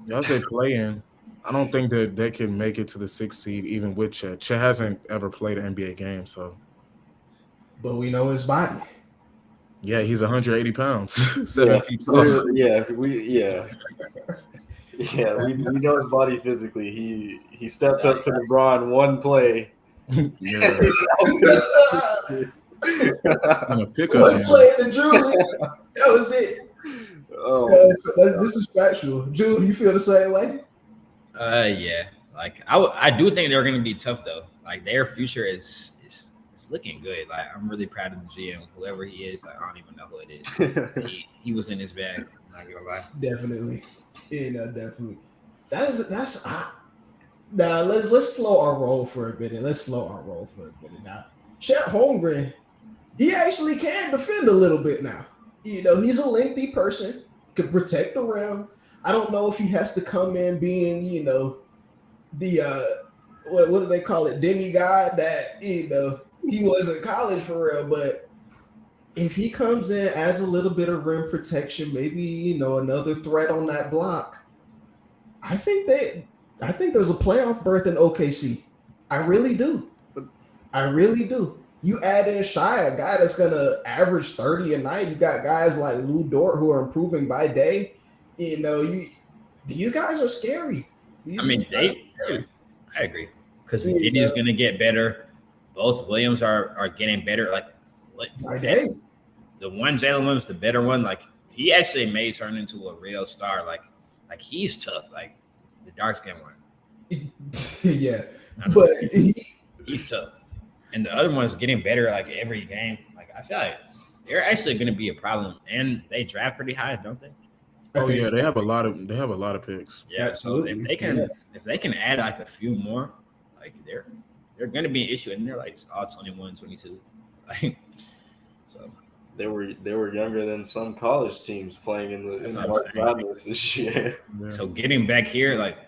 Y'all say play-in. I don't think that they can make it to the 6th seed even with Chet. Chet hasn't ever played an NBA game, so. But we know his body. Yeah, he's 180 pounds. 7 feet tall. We know his body physically. He stepped up to LeBron one play. Yeah. Pick One up play in the Drew League. That was it. Oh, this is factual. Drew, you feel the same way? Yeah. Like I do think they're going to be tough though. Like their future is looking good. Like I'm really proud of the GM, whoever he is. Like I don't even know who it is. he was in his bag. I'm not gonna lie. Definitely. Definitely. That's now let's slow our roll for a minute. Now, Chet Holmgren, he actually can defend a little bit now. He's a lengthy person, can protect the rim. I don't know if he has to come in being, the what do they call it, demigod that he was in college for real. But if he comes in, adds a little bit of rim protection, maybe another threat on that block, I think there's a playoff berth in OKC. I really do. You add in Shy, a guy that's gonna average 30 a night. You got guys like Lou Dort who are improving by day. These guys are scary. I mean, I agree because Giddy is going to get better. Both Williams are getting better. Like by day. The one Jalen Williams, the better one, like he actually may turn into a real star. Like he's tough. Like the dark skin one. Yeah, but he's tough. And the other one's getting better like every game. Like I feel like they're actually going to be a problem, and they draft pretty high, don't they? Oh yeah, they have a lot of picks. Yeah, absolutely. So if they can add like a few more, like they're going to be an issue, and they're like all 21, 22. Like so. They were younger than some college teams playing in the March Madness this year. Yeah. So getting back here, like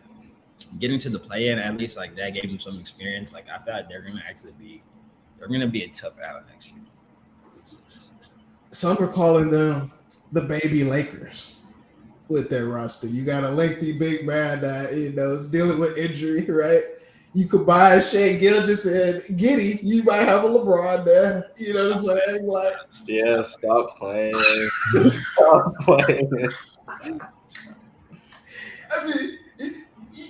getting to the play-in, at least like that gave them some experience. Like I feel like they're gonna be a tough out next year. Some are calling them the baby Lakers with their roster. You got a lengthy big man that is dealing with injury, right? You combine Shea Gilgeous and Giddy, you might have a LeBron there. You know what I'm saying? Like, yeah, stop playing. Stop playing. I mean,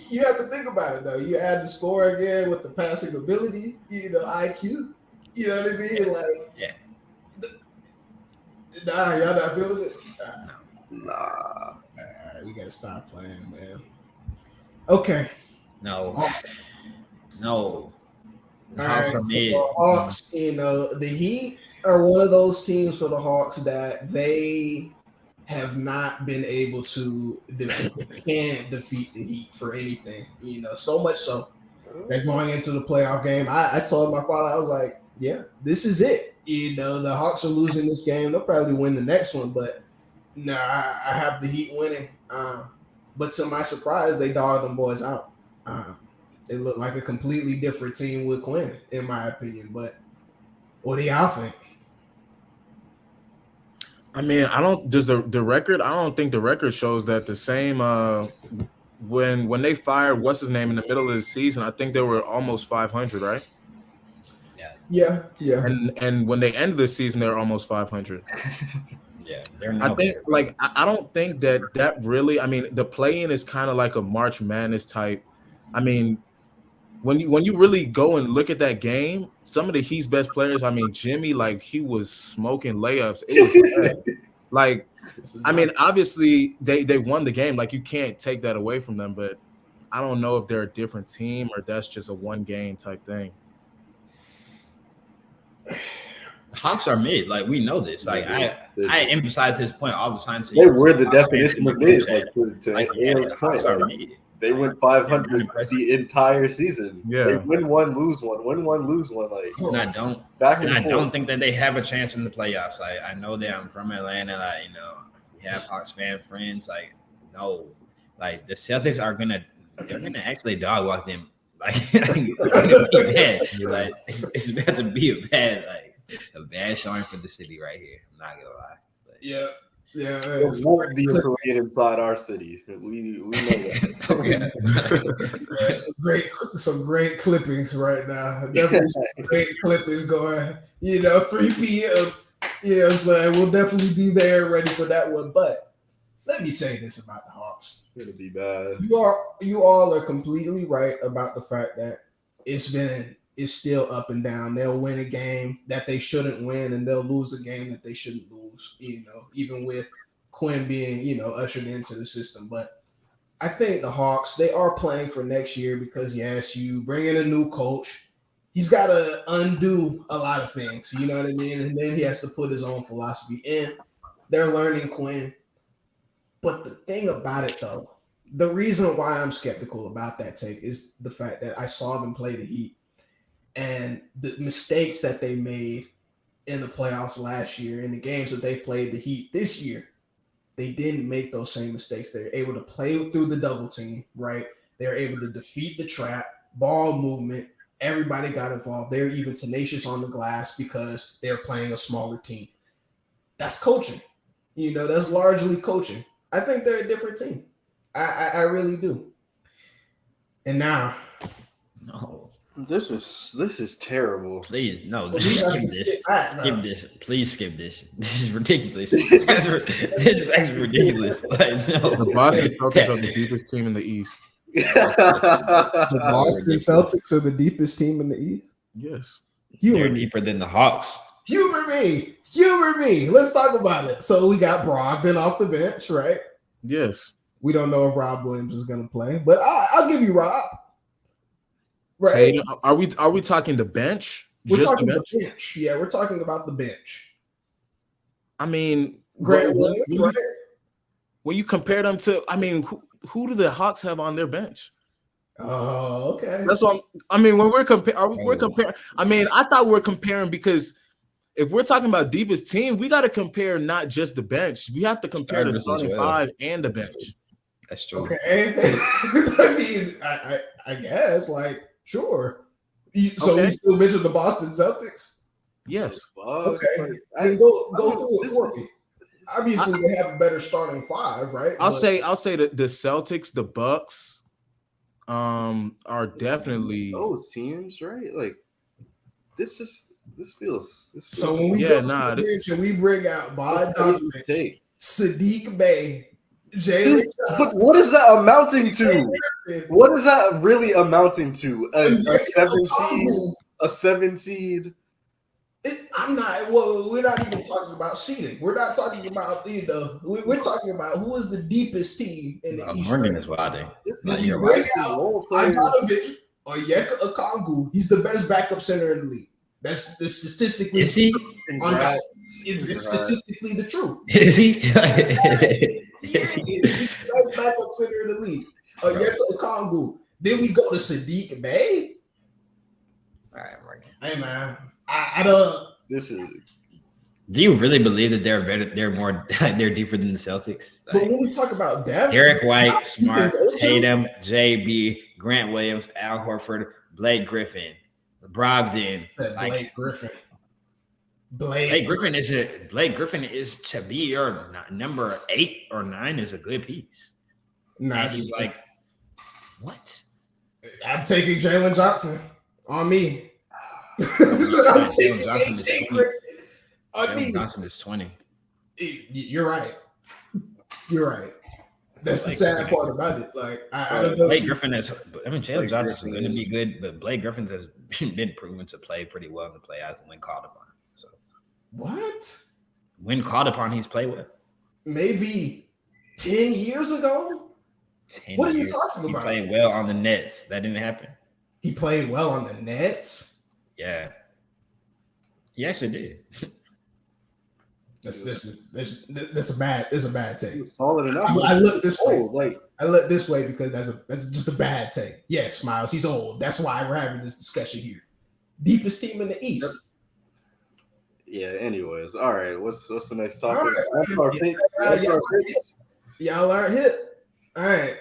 you have to think about it though. You add the score again with the passing ability, IQ. You know what I mean? Like, yeah. Nah, y'all not feeling it. Nah. All right, we gotta stop playing, man. Okay. No. All right, so the Hawks, the Heat are one of those teams for the Hawks that they have not been able to can't defeat the Heat for anything. So much so that going into the playoff game, I told my father, I was like, yeah, this is it. The Hawks are losing this game. They'll probably win the next one, but no, I have the Heat winning. But to my surprise, they dogged them boys out. It looked like a completely different team with Quinn, in my opinion. But what do y'all think? I mean, I don't think the record shows that the same when they fired what's his name in the middle of the season, I think they were almost 500, right? Yeah. And when they ended the season, they were almost 500. Yeah, I don't think that really. I mean, the play-in is kind of like a March Madness type. I mean, when you really go and look at that game, some of the Heat's best players. I mean, Jimmy, like he was smoking layups. It was bad. Like, I mean, obviously they won the game. Like you can't take that away from them. But I don't know if they're a different team or that's just a one game type thing. Hawks are mid. Like we know this. Like I emphasize this point all the time. They were the definition of mid. The Hawks are mid. They went 500 the entire season. Yeah, they win one, lose one. Win one, lose one. Like, and I don't think that they have a chance in the playoffs. Like, I know that I'm from Atlanta. Like, we have Hawks fan friends. Like, no, like the Celtics they're gonna actually dog walk them. Like, it's gonna be bad. Like, it's about to be a bad showing for the city right here. I'm not gonna lie. But, yeah. It won't be a parade inside our city. We know that. Some great clippings right now. Definitely some great clippings going. 3 p.m. You know what I'm saying? We'll definitely be there ready for that one. But let me say this about the Hawks. It's gonna be bad. You all are completely right about the fact that it's still up and down. They'll win a game that they shouldn't win, and they'll lose a game that they shouldn't lose. Even with Quinn being ushered into the system. But I think the Hawks, they are playing for next year because yes, you bring in a new coach. He's got to undo a lot of things. You know what I mean? And then he has to put his own philosophy in. They're learning Quinn. But the thing about it, though, the reason why I'm skeptical about that take is the fact that I saw them play the Heat. And the mistakes that they made in the playoffs last year, in the games that they played the Heat this year, they didn't make those same mistakes. They're able to play through the double team, right? They're able to defeat the trap, ball movement. Everybody got involved. They're even tenacious on the glass because they're playing a smaller team. That's coaching. That's largely coaching. I think they're a different team. I really do. And now, no. This is terrible. Please, no, Well, skip we this. skip that, Skip no. this. Please skip this. This is ridiculous. This is actually ridiculous. Like, no. The Boston Celtics are the deepest team in the East. The Boston ridiculous. Celtics are the deepest team in the East. Yes. They're Humor me. deeper than the Hawks. Humor me. Humor me. Let's talk about it. So we got Brogdon off the bench, right? Yes. We don't know if Rob Williams is going to play, but I'll give you Rob. Right? Tatum, are we talking the bench? We're Just talking the the bench? bench. Yeah, we're talking about the bench. I mean, Grant when- Williams, when you- right? when you compare them to, I mean, who do the Hawks have on their bench? Oh, okay. That's what I mean. When we're comparing, we're comparing. I mean, I thought we're comparing because if we're talking about deepest team, we got to compare not just the bench. We have to compare the Starters as starting well. five and the bench. That's true. Okay. I mean, I guess, like, sure. So Okay. we still mention the Boston Celtics? Yes. Okay. Like, Then go don't- through it this for is- me. Obviously, they have a better starting five, right? I'll But- say that the Celtics, the Bucks, are definitely. those teams, right? Like this feels. So when we Yeah, go to nah, the bench and we bring out What's Bogdanovich, take? Sadiq Bey, Jalen Johnson, What is that amounting to? Griffin, What is that really amounting to? A Onyeka 7 seed? Okongwu. A 7 seed? I'm not. Well, we're not even talking about seeding. We're not talking about we're talking about who is the deepest team in the East. Morgan right? is wilding. Did You're you right. break out Role players. Bogdanovich or Onyeka Okongwu? He's the best backup center in the league. That's statistically. Is he? Congrats. It's Congrats. statistically the truth. Is he? He's the best backup center in the league. Onyeka Okongwu. Then we go to Sadiq Bey. All right, Morgan. Hey man, I don't. This is Do you really believe that they're better? They're more. They're deeper than the Celtics. But Like, when we talk about depth, Derek White, you can Smart, go to- Tatum, JB, Grant Williams, Al Horford, Blake Griffin, Brogdon. said Like, Blake Griffin. Blake Griffin is to be your number 8 or 9 is a good piece. Nah, And he's like, what? I'm taking Jalen Johnson on me. I'm Jalen taking Johnson is AJ 20. Griffin on Jalen me. Johnson is 20. You're right. You're right. That's the Blake sad Griffin. part about it. Like I don't know. Blake Griffin is. I mean, Jalen Blake Johnson is Griffin going to be is- good, but Blake Griffin has been proven to play pretty well in the playoffs when called upon. So What? when called upon, he's played well. Maybe 10 years ago? 10 What are you years. talking He about? played well on the Nets. That didn't happen. He played well on the Nets. Yeah, he actually did. That's a bad take. solid enough. I look this way. Oh, like I look this way because that's just a bad take. Yes, Miles, he's old. That's why we're having this discussion here. Deepest team in the East. yeah. Anyways, all right. What's the next All topic? right. That's our pick. That's yeah. our picks. Y'all aren't hit. All right.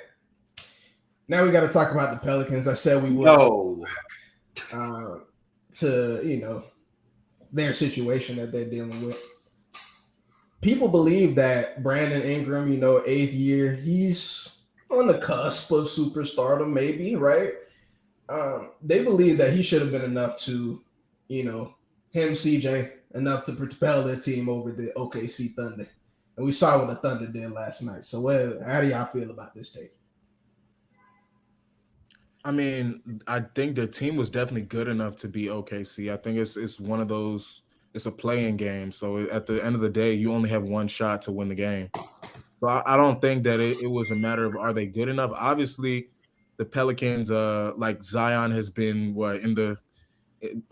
Now we got to talk about the Pelicans. I said we would No. to their situation that they're dealing with. People believe that Brandon Ingram, 8th year, he's on the cusp of superstardom, maybe, right? They believe that he should have been enough to, CJ, enough to propel their team over the OKC Thunder. And we saw what the Thunder did last night. So how do y'all feel about this take? I mean, I think the team was definitely good enough to be OKC. I think it's one of those. It's a playing game, so at the end of the day, you only have one shot to win the game. So I don't think that it was a matter of are they good enough. Obviously, the Pelicans, like Zion, has been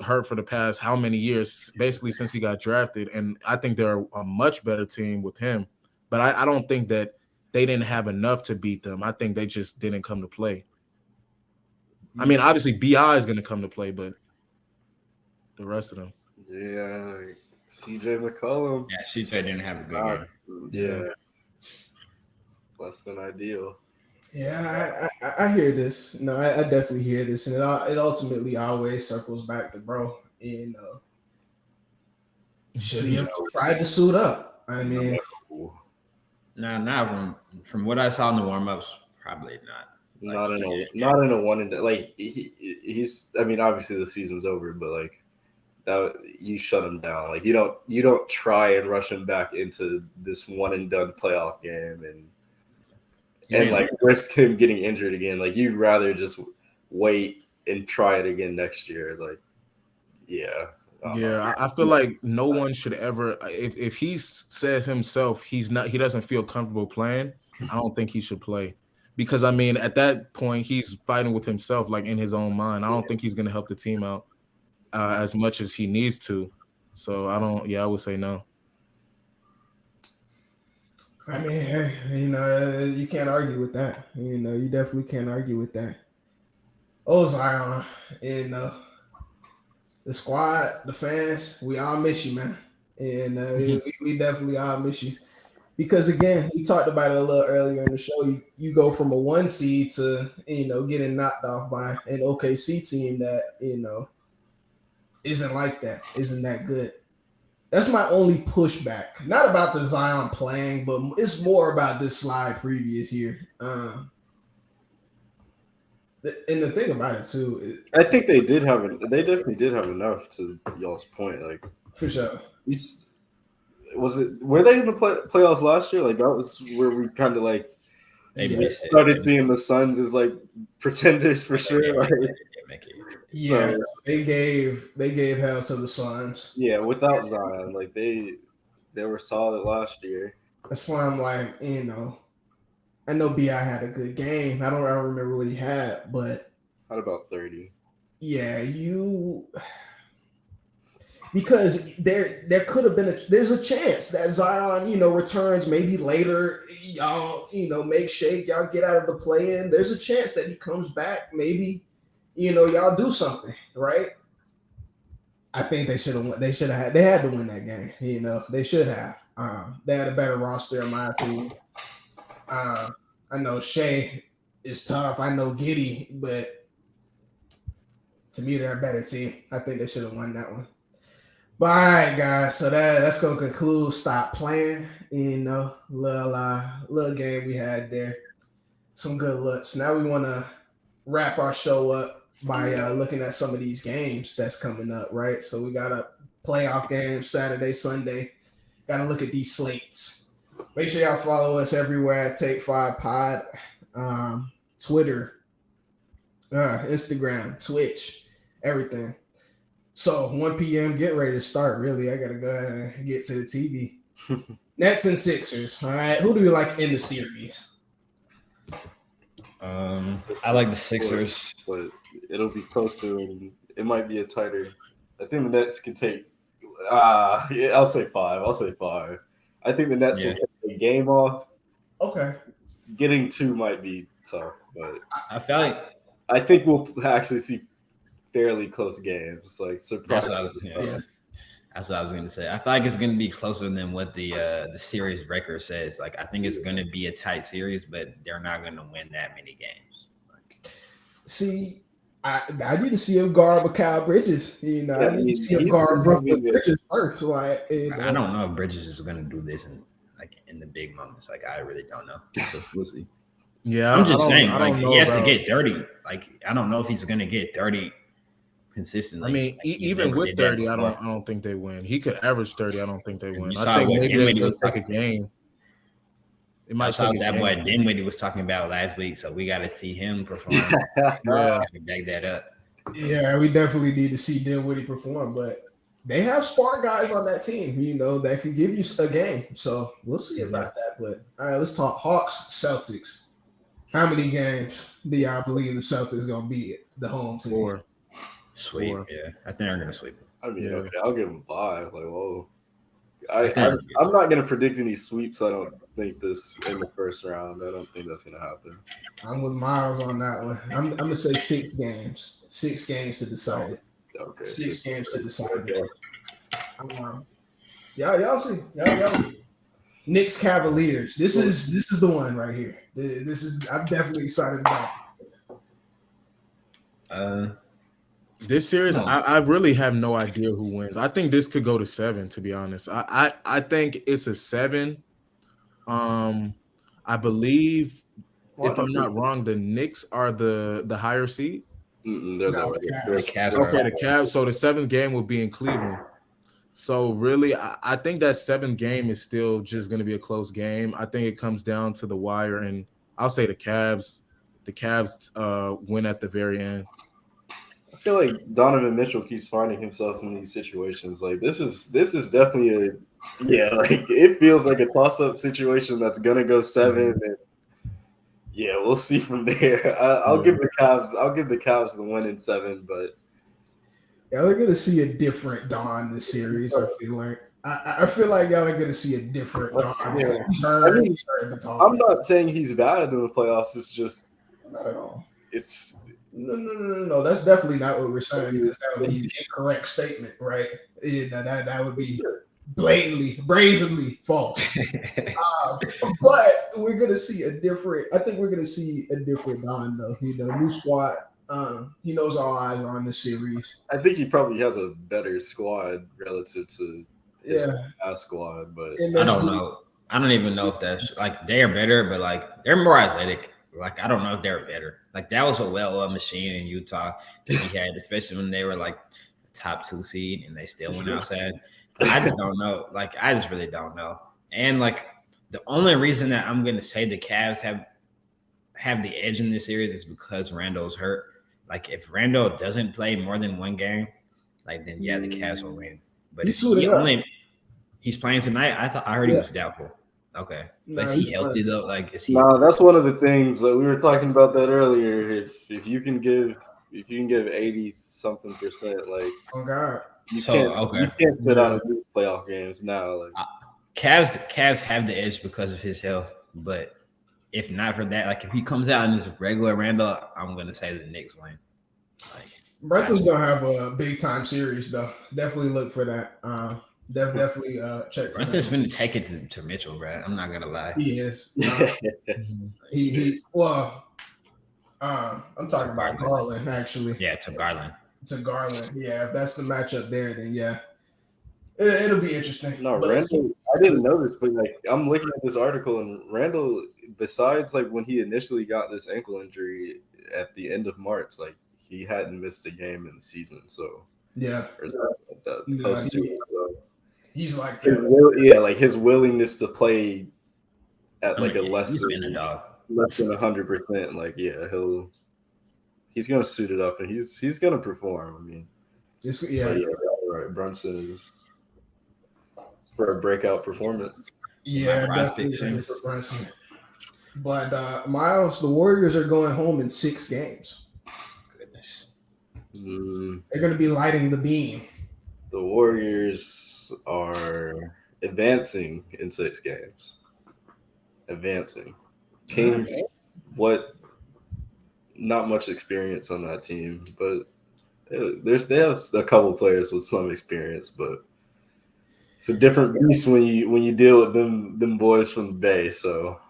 hurt for the past how many years, basically since he got drafted, and I think they're a much better team with him. But I don't think that they didn't have enough to beat them. I think they just didn't come to play. I mean, obviously, BI is going to come to play, but the rest of them. Yeah. Like CJ McCollum. Yeah, CJ didn't have a good game. Yeah. Less than ideal. Yeah, I hear this. No, I definitely hear this, and it ultimately always circles back to bro. Should he have tried to suit up? I mean, Nah, from what I saw in the warm-ups, probably not. Not in a one and like he's. I mean, obviously the season's over, but like that you shut him down. Like you don't try and rush him back into this one and done playoff game and like risk him getting injured again. Like you'd rather just wait and try it again next year. Like I feel like no one should ever if he said himself he doesn't feel comfortable playing, I don't think he should play. Because I mean, at that point, he's fighting with himself, like in his own mind. I don't think he's going to help the team out as much as he needs to. So I would say no. I mean, you can't argue with that. You definitely can't argue with that. Oh, Zion, and the squad, the fans, we all miss you, man. And we definitely all miss you. Because again, we talked about it a little earlier in the show. You go from a 1 seed to getting knocked off by an OKC team that isn't like that, isn't that good. That's my only pushback. Not about the Zion playing, but it's more about this slide previous year. And the thing about it too, I think they definitely did have enough to y'all's point. Like for sure. Were they in the playoffs last year? Like that was where we kind of like started seeing the Suns as like pretenders for sure. Like, yeah, so, they gave hell to the Suns. Yeah, without Zion, like they were solid last year. That's why I'm like, I know BI had a good game. I don't remember what he had, but had about 30. Yeah, because there could have been there's a chance that Zion, returns maybe later. Y'all, make shake, y'all get out of the play-in. There's a chance that he comes back. Maybe, y'all do something, right? I think they had to win that game. They should have. They had a better roster, in my opinion. I know Shea is tough. I know Giddey, but to me, they're a better team. I think they should have won that one. But all right, guys. So that's gonna conclude. Stop playing. Little game we had there. Some good looks. Now we want to wrap our show up by looking at some of these games that's coming up, right? So we got a playoff game Saturday, Sunday. Got to look at these slates. Make sure y'all follow us everywhere at Take 5 Pod, Twitter, Instagram, Twitch, everything. So 1 p.m. get ready to start. Really, I gotta go ahead and get to the TV. Nets and Sixers. All right, who do we like in the series? I like the Sixers, but it'll be closer and it might be a tighter. I think the Nets can take. I'll say 5. I think the Nets will take a game off. Okay. Getting 2 might be tough, but I think we'll actually see fairly close games. Like surprise. That's what I was going to say. I feel like it's going to be closer than what the series record says. Like I think it's going to be a tight series, but they're not going to win that many games. See, I need to see him guard Mikal Bridges. I need to see him guard Brooklyn Bridges first. Like, I don't know if Bridges is going to do this in the big moments. Like, I really don't know. So we'll see. Yeah, I'm just saying. Like, he has to get 30. Like, I don't know if he's going to get 30 consistently. I mean, even with 30, I don't think they win. He could average 30. I don't think they win. I think maybe they'll take a game. It might take that boy Dinwiddie was talking about last week, so we got to see him perform. Back that up. Yeah, we definitely need to see Dinwiddie perform, but they have spark guys on that team, that could give you a game. So we'll see about that. But all right, let's talk Hawks, Celtics. How many games do y'all believe the Celtics gonna be the home team? 4. Sweep, yeah. I think they're gonna sweep. I mean, okay, I'll give them 5. Like, whoa. I'm not gonna predict any sweeps. I don't think this in the first round. I don't think that's gonna happen. I'm with Miles on that one. I'm gonna say 6 games. 6 games to decide it. Okay. 6 games to decide it. Y'all see. Y'all. Knicks Cavaliers. This is the one right here. I'm definitely excited about it. This series, I really have no idea who wins. I think this could go to 7, to be honest. I think it's a 7. I believe if I'm not wrong, the Knicks are the higher seed. They're No, lower. the Cavs. They're- Cavs they're- Okay, the Cavs. So the 7th game will be in Cleveland. So really, I think that 7th game is still just going to be a close game. I think it comes down to the wire, and I'll say the Cavs. The Cavs win at the very end. I feel like Donovan Mitchell keeps finding himself in these situations. Like this is definitely like it feels like a toss-up situation that's gonna go 7, and we'll see from there. I'll give the Cavs the win in 7, but Y'all are gonna see a different Don this series. I feel like. I feel like y'all are gonna see a different Don. Yeah. He's heard the talk. I'm not saying he's bad in the playoffs. It's just Not at all. it's No. That's definitely not what we're saying because that would be an incorrect statement, right? Yeah, that would be blatantly, brazenly false. But we're gonna see a different. I think we're gonna see a different Don though. New squad. He knows all eyes are on the series. I think he probably has a better squad relative to his past squad, but I don't know. I don't even know if that's like they're better, but like they're more athletic. Like I don't know if they're better. Like that was a well-oiled machine in Utah that he had, especially when they were like top 2 seed and they still went outside. I just don't know. Like I just really don't know. And like the only reason that I'm gonna say the Cavs have the edge in this series is because Randall's hurt. Like if Randall doesn't play more than 1 game, like then the Cavs will win. But he's playing tonight. I heard he was doubtful. Okay, is he healthy though? Like is he? No, that's one of the things we were talking about that earlier. If you can give 80-something%, like Oh God, you can't sit out of these playoff games now. Like Cavs have the edge because of his health, but if not for that, like if he comes out in his regular Randall, I'm gonna say the Knicks win. Like Brunson's gonna have a big time series though. Definitely look for that. Definitely check. For Brunson's been to take it to Mitchell, bro. I'm not gonna lie. He is. I'm talking about Garland actually. Yeah, to Garland. To Garland. Yeah, if that's the matchup there, then yeah, it'll be interesting. No, Randall. I didn't know this, but like I'm looking at this article, and Randall, besides like when he initially got this ankle injury at the end of March, like he hadn't missed a game in the season. So yeah, he's like his willingness to play at like a less than 100%. Like he's gonna suit it up and he's gonna perform. I mean, right. Brunson is for a breakout performance. Yeah, definitely for Brunson. But Miles, the Warriors are going home in 6 games. Goodness, they're going to be lighting the beam. The Warriors are advancing in 6 games. Advancing. Kings, not much experience on that team, but they have a couple players with some experience, but it's a different beast when you deal with them boys from the Bay. So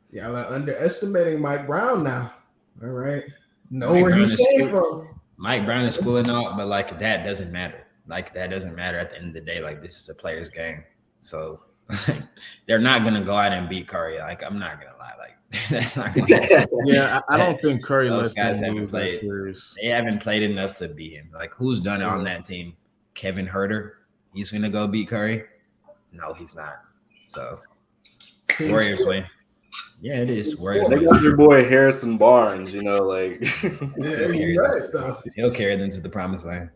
y'all are underestimating Mike Brown now. All right, know where he came from. Mike Brown is schooling out, but like that doesn't matter. Like that doesn't matter at the end of the day. Like this is a player's game, so they're not gonna go out and beat Curry. Like I'm not gonna lie, like that's not gonna. Yeah, I don't think Curry those lets guys them haven't lose that played. series. They haven't played enough to beat him. Like who's done it on that team? Kevin Huerter. He's gonna go beat Curry. No, he's not. So Warriors win. Yeah, it is. Warriors they win. got your boy Harrison Barnes, like he'll carry them to the promised land.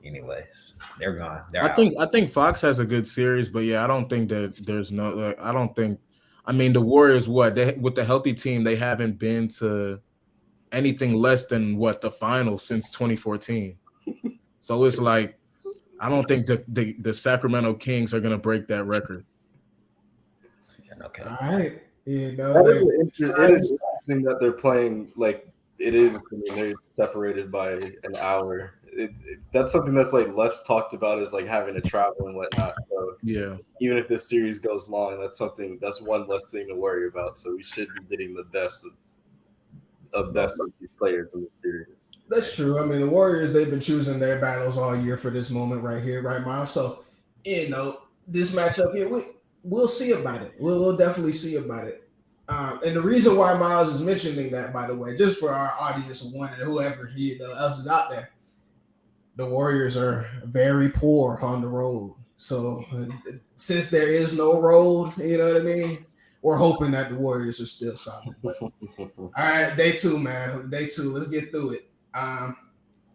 Anyways, they're gone. They're I think Fox has a good series, but yeah, I don't think that there's no. Like, I don't think. I mean, the Warriors, with the healthy team, they haven't been to anything less than the finals since 2014. So it's like I don't think the Sacramento Kings are gonna break that record. Okay. All right. It is interesting that they're playing like it is. I mean, they're separated by an hour. That's something that's like less talked about is like having to travel and whatnot. So yeah, even if this series goes long, that's one less thing to worry about. So we should be getting the best of these players in the series. That's true. I mean, the Warriors, they've been choosing their battles all year for this moment right here, right, Miles? So, this matchup here, we'll see about it. We'll definitely see about it. And the reason why Miles is mentioning that, by the way, just for our audience of one and whoever else is out there, the Warriors are very poor on the road. So since there is no road, you know what I mean? We're hoping that the Warriors are still solid. But, all right, day 2, man. Day 2. Let's get through it.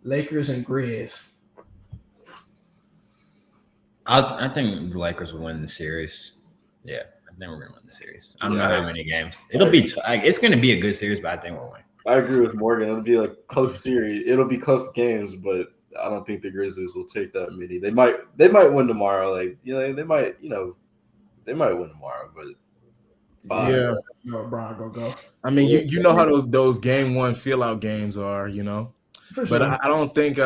Lakers and Grizz. I think the Lakers will win the series. Yeah, I think we're gonna win the series. I don't know how many games. It'll be. It's gonna be a good series, but I think we'll win. I agree with Morgan. It'll be like close series. It'll be close games, but I don't think the Grizzlies will take that many. They might win tomorrow. Like they might win tomorrow, but. Yeah, no, Brian, go. I mean, you know how those game 1 feel out games are, For but sure. I don't think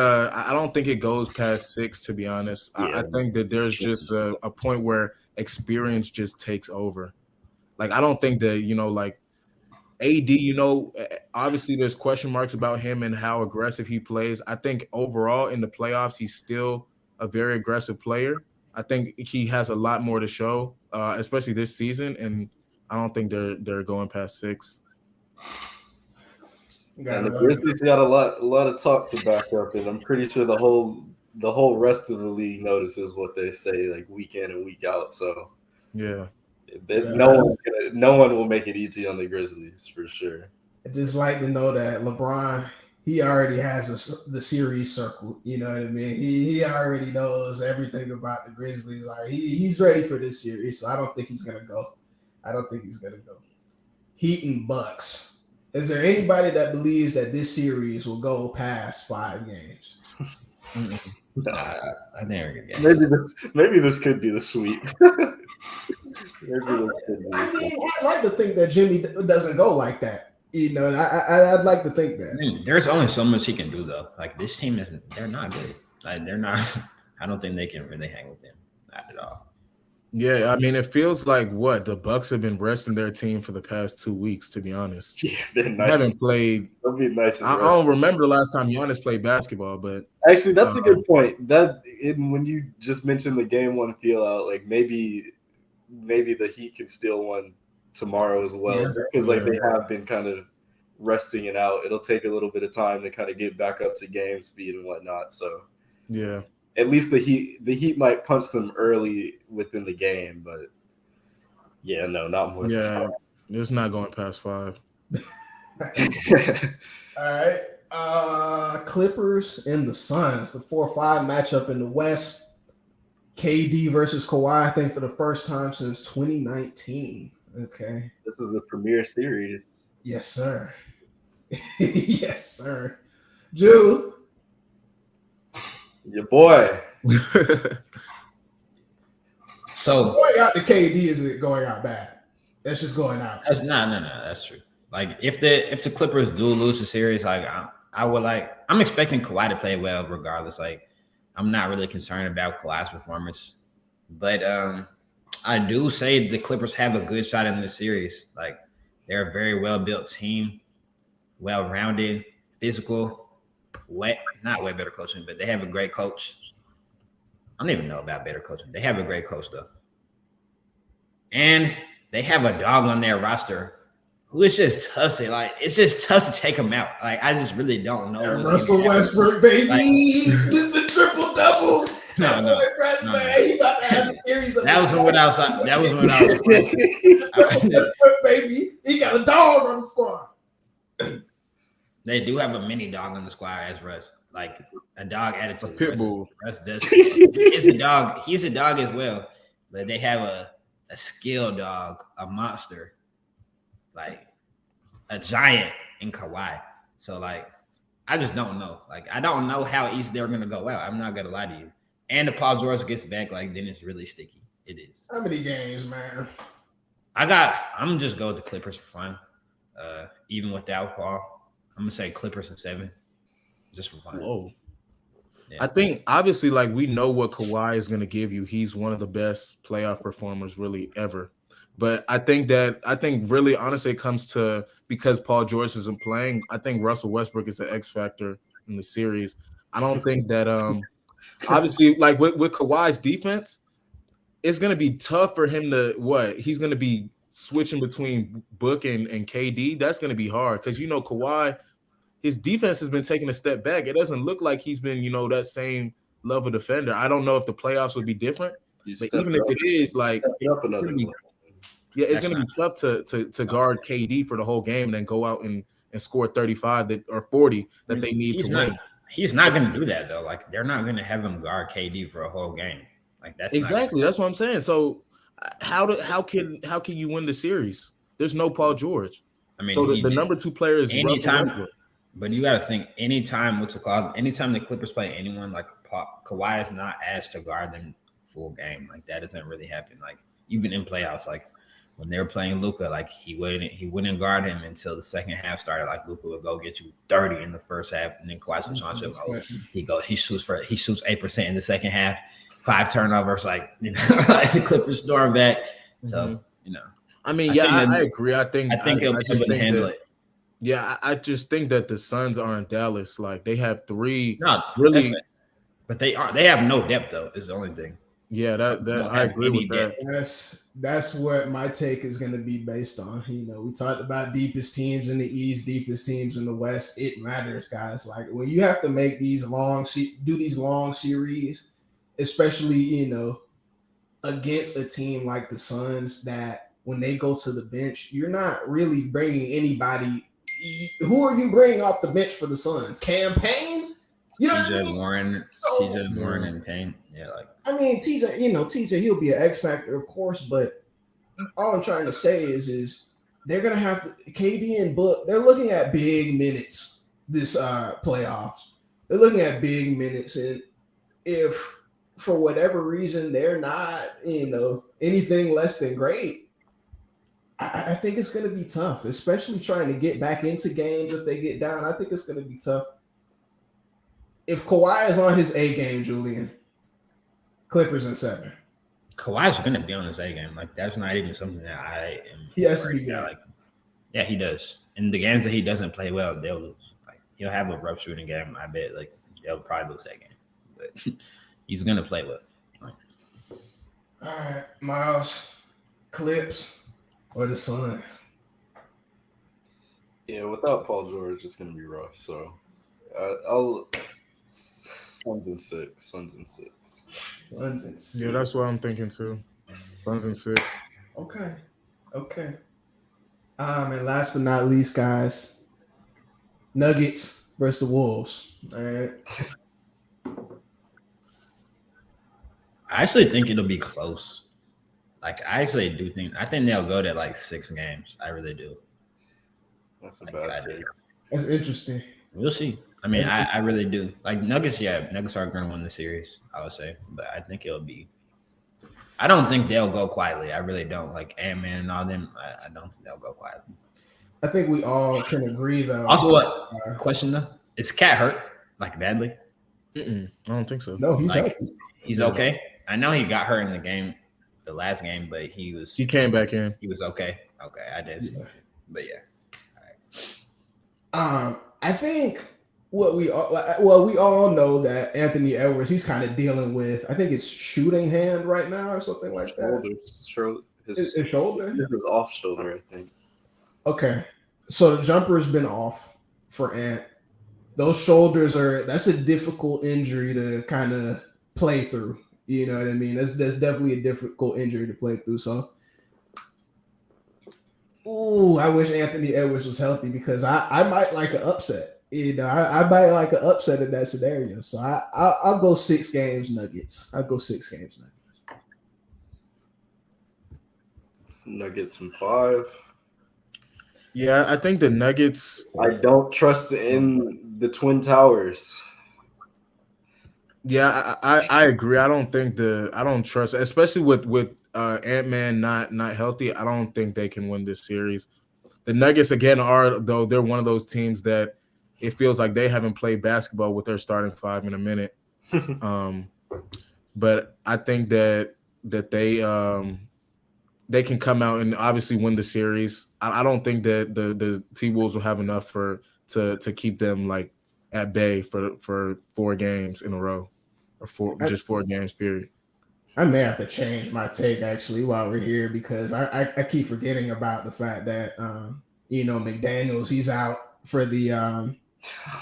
it goes past 6. To be honest, I think that there's just a point where experience just takes over. Like I don't think that like AD, obviously there's question marks about him and how aggressive he plays. I think overall in the playoffs he's still a very aggressive player. I think he has a lot more to show, especially this season, and I don't think they're going past 6. And the Grizzlies got a lot of talk to back up, and I'm pretty sure the whole rest of the league notices what they say like week in and week out. So yeah, no one will make it easy on the Grizzlies for sure. I just like to know that LeBron, he already has the series circled. You know what I mean? He already knows everything about the Grizzlies. Like he's ready for this series, so I don't think he's gonna go. Heat and Bucks. Is there anybody that believes that this series will go past 5 games? I think maybe this could be the sweep. I mean, I'd like to think that Jimmy doesn't go like that. I'd like to think that. I mean, there's only so much he can do though. Like this team they're not good. Like they're not. I don't think they can really hang with them, not at all. Yeah, I mean, it feels like the Bucks have been resting their team for the past 2 weeks. To be honest, yeah, they're nice. Haven't played. They'll be nice. I don't remember the last time Giannis played basketball, but actually, that's a good point. When you just mentioned the game 1 feel out, like maybe the Heat can steal one tomorrow as well, because they have been kind of resting it out. It'll take a little bit of time to kind of get back up to game speed and whatnot. So yeah. At least the Heat might punch them early within the game, but not more. Yeah, it's not going past 5. All right, Clippers and the Suns, the 4-5 matchup in the West. KD versus Kawhi, I think for the first time since 2019. Okay, this is the premier series. Yes, sir. Yes, sir. Jude. Your boy. So going out to KD isn't going out bad. That's just going out. That's no. That's true. Like if the Clippers do lose the series, like I'm expecting Kawhi to play well regardless. Like I'm not really concerned about Kawhi's performance, but I do say the Clippers have a good shot in this series. Like they're a very well built team, well rounded, physical. Not way better coaching, but they have a great coach. I don't even know about better coaching. They have a great coach though. And they have a dog on their roster who is just tough to it's just tough to take him out. Like I just really don't know. Russell Westbrook, baby. Mr. Triple Double. No. He about to have a series of That was when I was Russell Westbrook, baby. He got a dog on the squad. They do have a mini dog on the squad as Russ, like a dog attitude. A pit bull. Russ does. He's a dog. He's a dog as well, but they have a skill dog, a monster, like a giant in Kawhi. So like, I just don't know. Like I don't know how easy they're gonna go out. I'm not gonna lie to you. And if Paul George gets back, like then it's really sticky. It is. How many games, man? I'm just go with the Clippers for fun. Even without Paul. I'm gonna say Clippers in 7, just for fun. Whoa. Yeah. I think obviously, like we know what Kawhi is gonna give you. He's one of the best playoff performers really ever. But I think really honestly it comes to because Paul George isn't playing. I think Russell Westbrook is the X factor in the series. I don't think that obviously like with Kawhi's defense, it's gonna be tough for him to he's gonna be switching between Book and KD, that's going to be hard because Kawhi, his defense has been taking a step back. It doesn't look like he's been that same level defender. I don't know if the playoffs would be different, but even if it is, like, up another one. yeah, it's going to be tough to guard KD for the whole game and then go out and score 35 or 40 that they need to win. He's not going to do that though. Like, they're not going to have him guard KD for a whole game. Like, that's exactly that's what I'm saying. So how can you win the series? There's no Paul George. I mean, so the number 2 player is anytime. But you got to think anytime the Clippers play anyone, like Kawhi is not asked to guard them full game. Like, that doesn't really happen. Like, even in playoffs, like when they were playing Luka, like he wouldn't guard him until the second half started. Like, Luka would go get you 30 in the first half, and then Kawhi switch on to him. He shoots 8% in the second half, 5 turnovers. Like, like the Clippers storm back. So I mean, I agree. I think he'll be able to handle it. Yeah, I just think that the Suns are in Dallas. Like, they have 3 but they have no depth though. Is the only thing. Yeah, that I agree with that. That's what my take is going to be based on. We talked about deepest teams in the East, deepest teams in the West. It matters, guys. Like, when you have to make these long series, especially against a team like the Suns, that when they go to the bench, you're not really bringing anybody. Who are you bringing off the bench for the Suns? Campaign? TJ Warren and Payne. Yeah, like, I mean, TJ, he'll be an X factor, of course, but all I'm trying to say is they're gonna have to, KD and Book. They're looking at big minutes this playoffs. They're looking at big minutes, and if for whatever reason they're not, anything less than great, I think it's going to be tough, especially trying to get back into games if they get down. I think it's going to be tough. If Kawhi is on his A game, Julian, Clippers in 7. Kawhi's going to be on his A game. Like, that's not even something that I am. He has to be good. Like, yeah, he does. In the games that he doesn't play well, they'll lose. Like, he'll have a rough shooting game. I bet. Like, they'll probably lose that game. But he's going to play well. Like, all right, Miles, Clips. Or the Suns? Yeah, without Paul George, it's gonna be rough. So, I'll Suns in 6. Yeah, that's what I'm thinking too. Suns in 6. Okay. And last but not least, guys, Nuggets versus the Wolves. All right. I actually think it'll be close. Like, I think they'll go to like 6 games. I really do. That's a bad take. That's interesting. We'll see. I mean, I really do. Like, Nuggets are going to win the series, I would say. But I think I don't think they'll go quietly. I really don't. Like, Ant-Man and all them, I don't think they'll go quietly. I think we all can agree, though. Also, what? Question, though? Is Cat hurt, like, badly? I don't think so. No, he's healthy. He's okay? I know he got hurt in the last game, but he came back in. He was okay. Okay, I did see. But yeah. All right. I think we all know that Anthony Edwards, he's kind of dealing with, I think it's shooting hand right now or something like that. His shoulder? This is off shoulder, I think. Okay. So the jumper's been off for Ant. Those shoulders that's a difficult injury to kind of play through. You know what I mean? That's definitely a difficult injury to play through. So, I wish Anthony Edwards was healthy because I might like an upset. I might like an upset in that scenario. So I'll go 6 games Nuggets. Nuggets in 5. Yeah, I think the Nuggets. I don't trust in the Twin Towers. Yeah, I agree. I don't trust, especially with Ant-Man not healthy. I don't think they can win this series. The Nuggets again they're one of those teams that it feels like they haven't played basketball with their starting 5 in a minute. But I think that they can come out and obviously win the series. I don't think that the T-Wolves will have enough to keep them like at bay for 4 games in a row, or 4 games period. I may have to change my take actually while we're here because I keep forgetting about the fact that McDaniels, he's out for the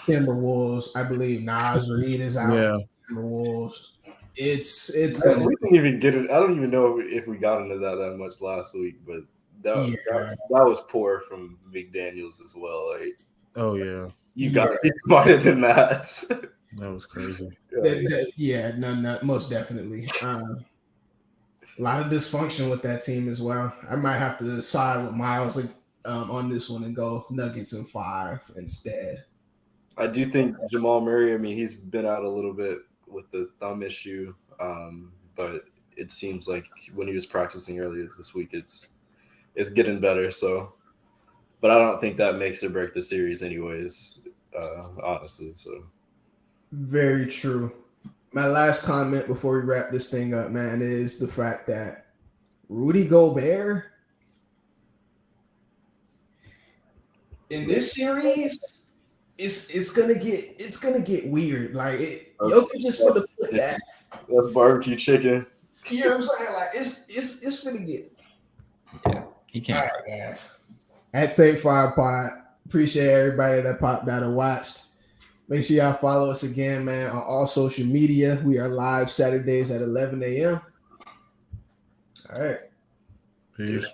Timberwolves. I believe Nas Reed is out for the Timberwolves. It's Man, gonna we didn't even get it. I don't even know if we got into that much last week, but that was poor from McDaniels as well. Like, Oh yeah, you got to be smarter than that. that was crazy. No, most definitely. A lot of dysfunction with that team as well. I might have to side with Miles on this one and go Nuggets in 5 instead. I do think Jamal Murray, I mean, he's been out a little bit with the thumb issue, but it seems like when he was practicing earlier this week, it's getting better. So, but I don't think that makes or break the series anyways, honestly. So, very true. My last comment before we wrap this thing up, man, is the fact that Rudy Gobert in this series, it's gonna get weird. Like Jokic just for the put that. That's barbecue chicken. You know what I'm saying? Like it's gonna get. Yeah, he can't. All right, guys. At Take 5 Pod, appreciate everybody that popped out and watched. Make sure y'all follow us again, man, on all social media. We are live Saturdays at 11 a.m. All right. Peace.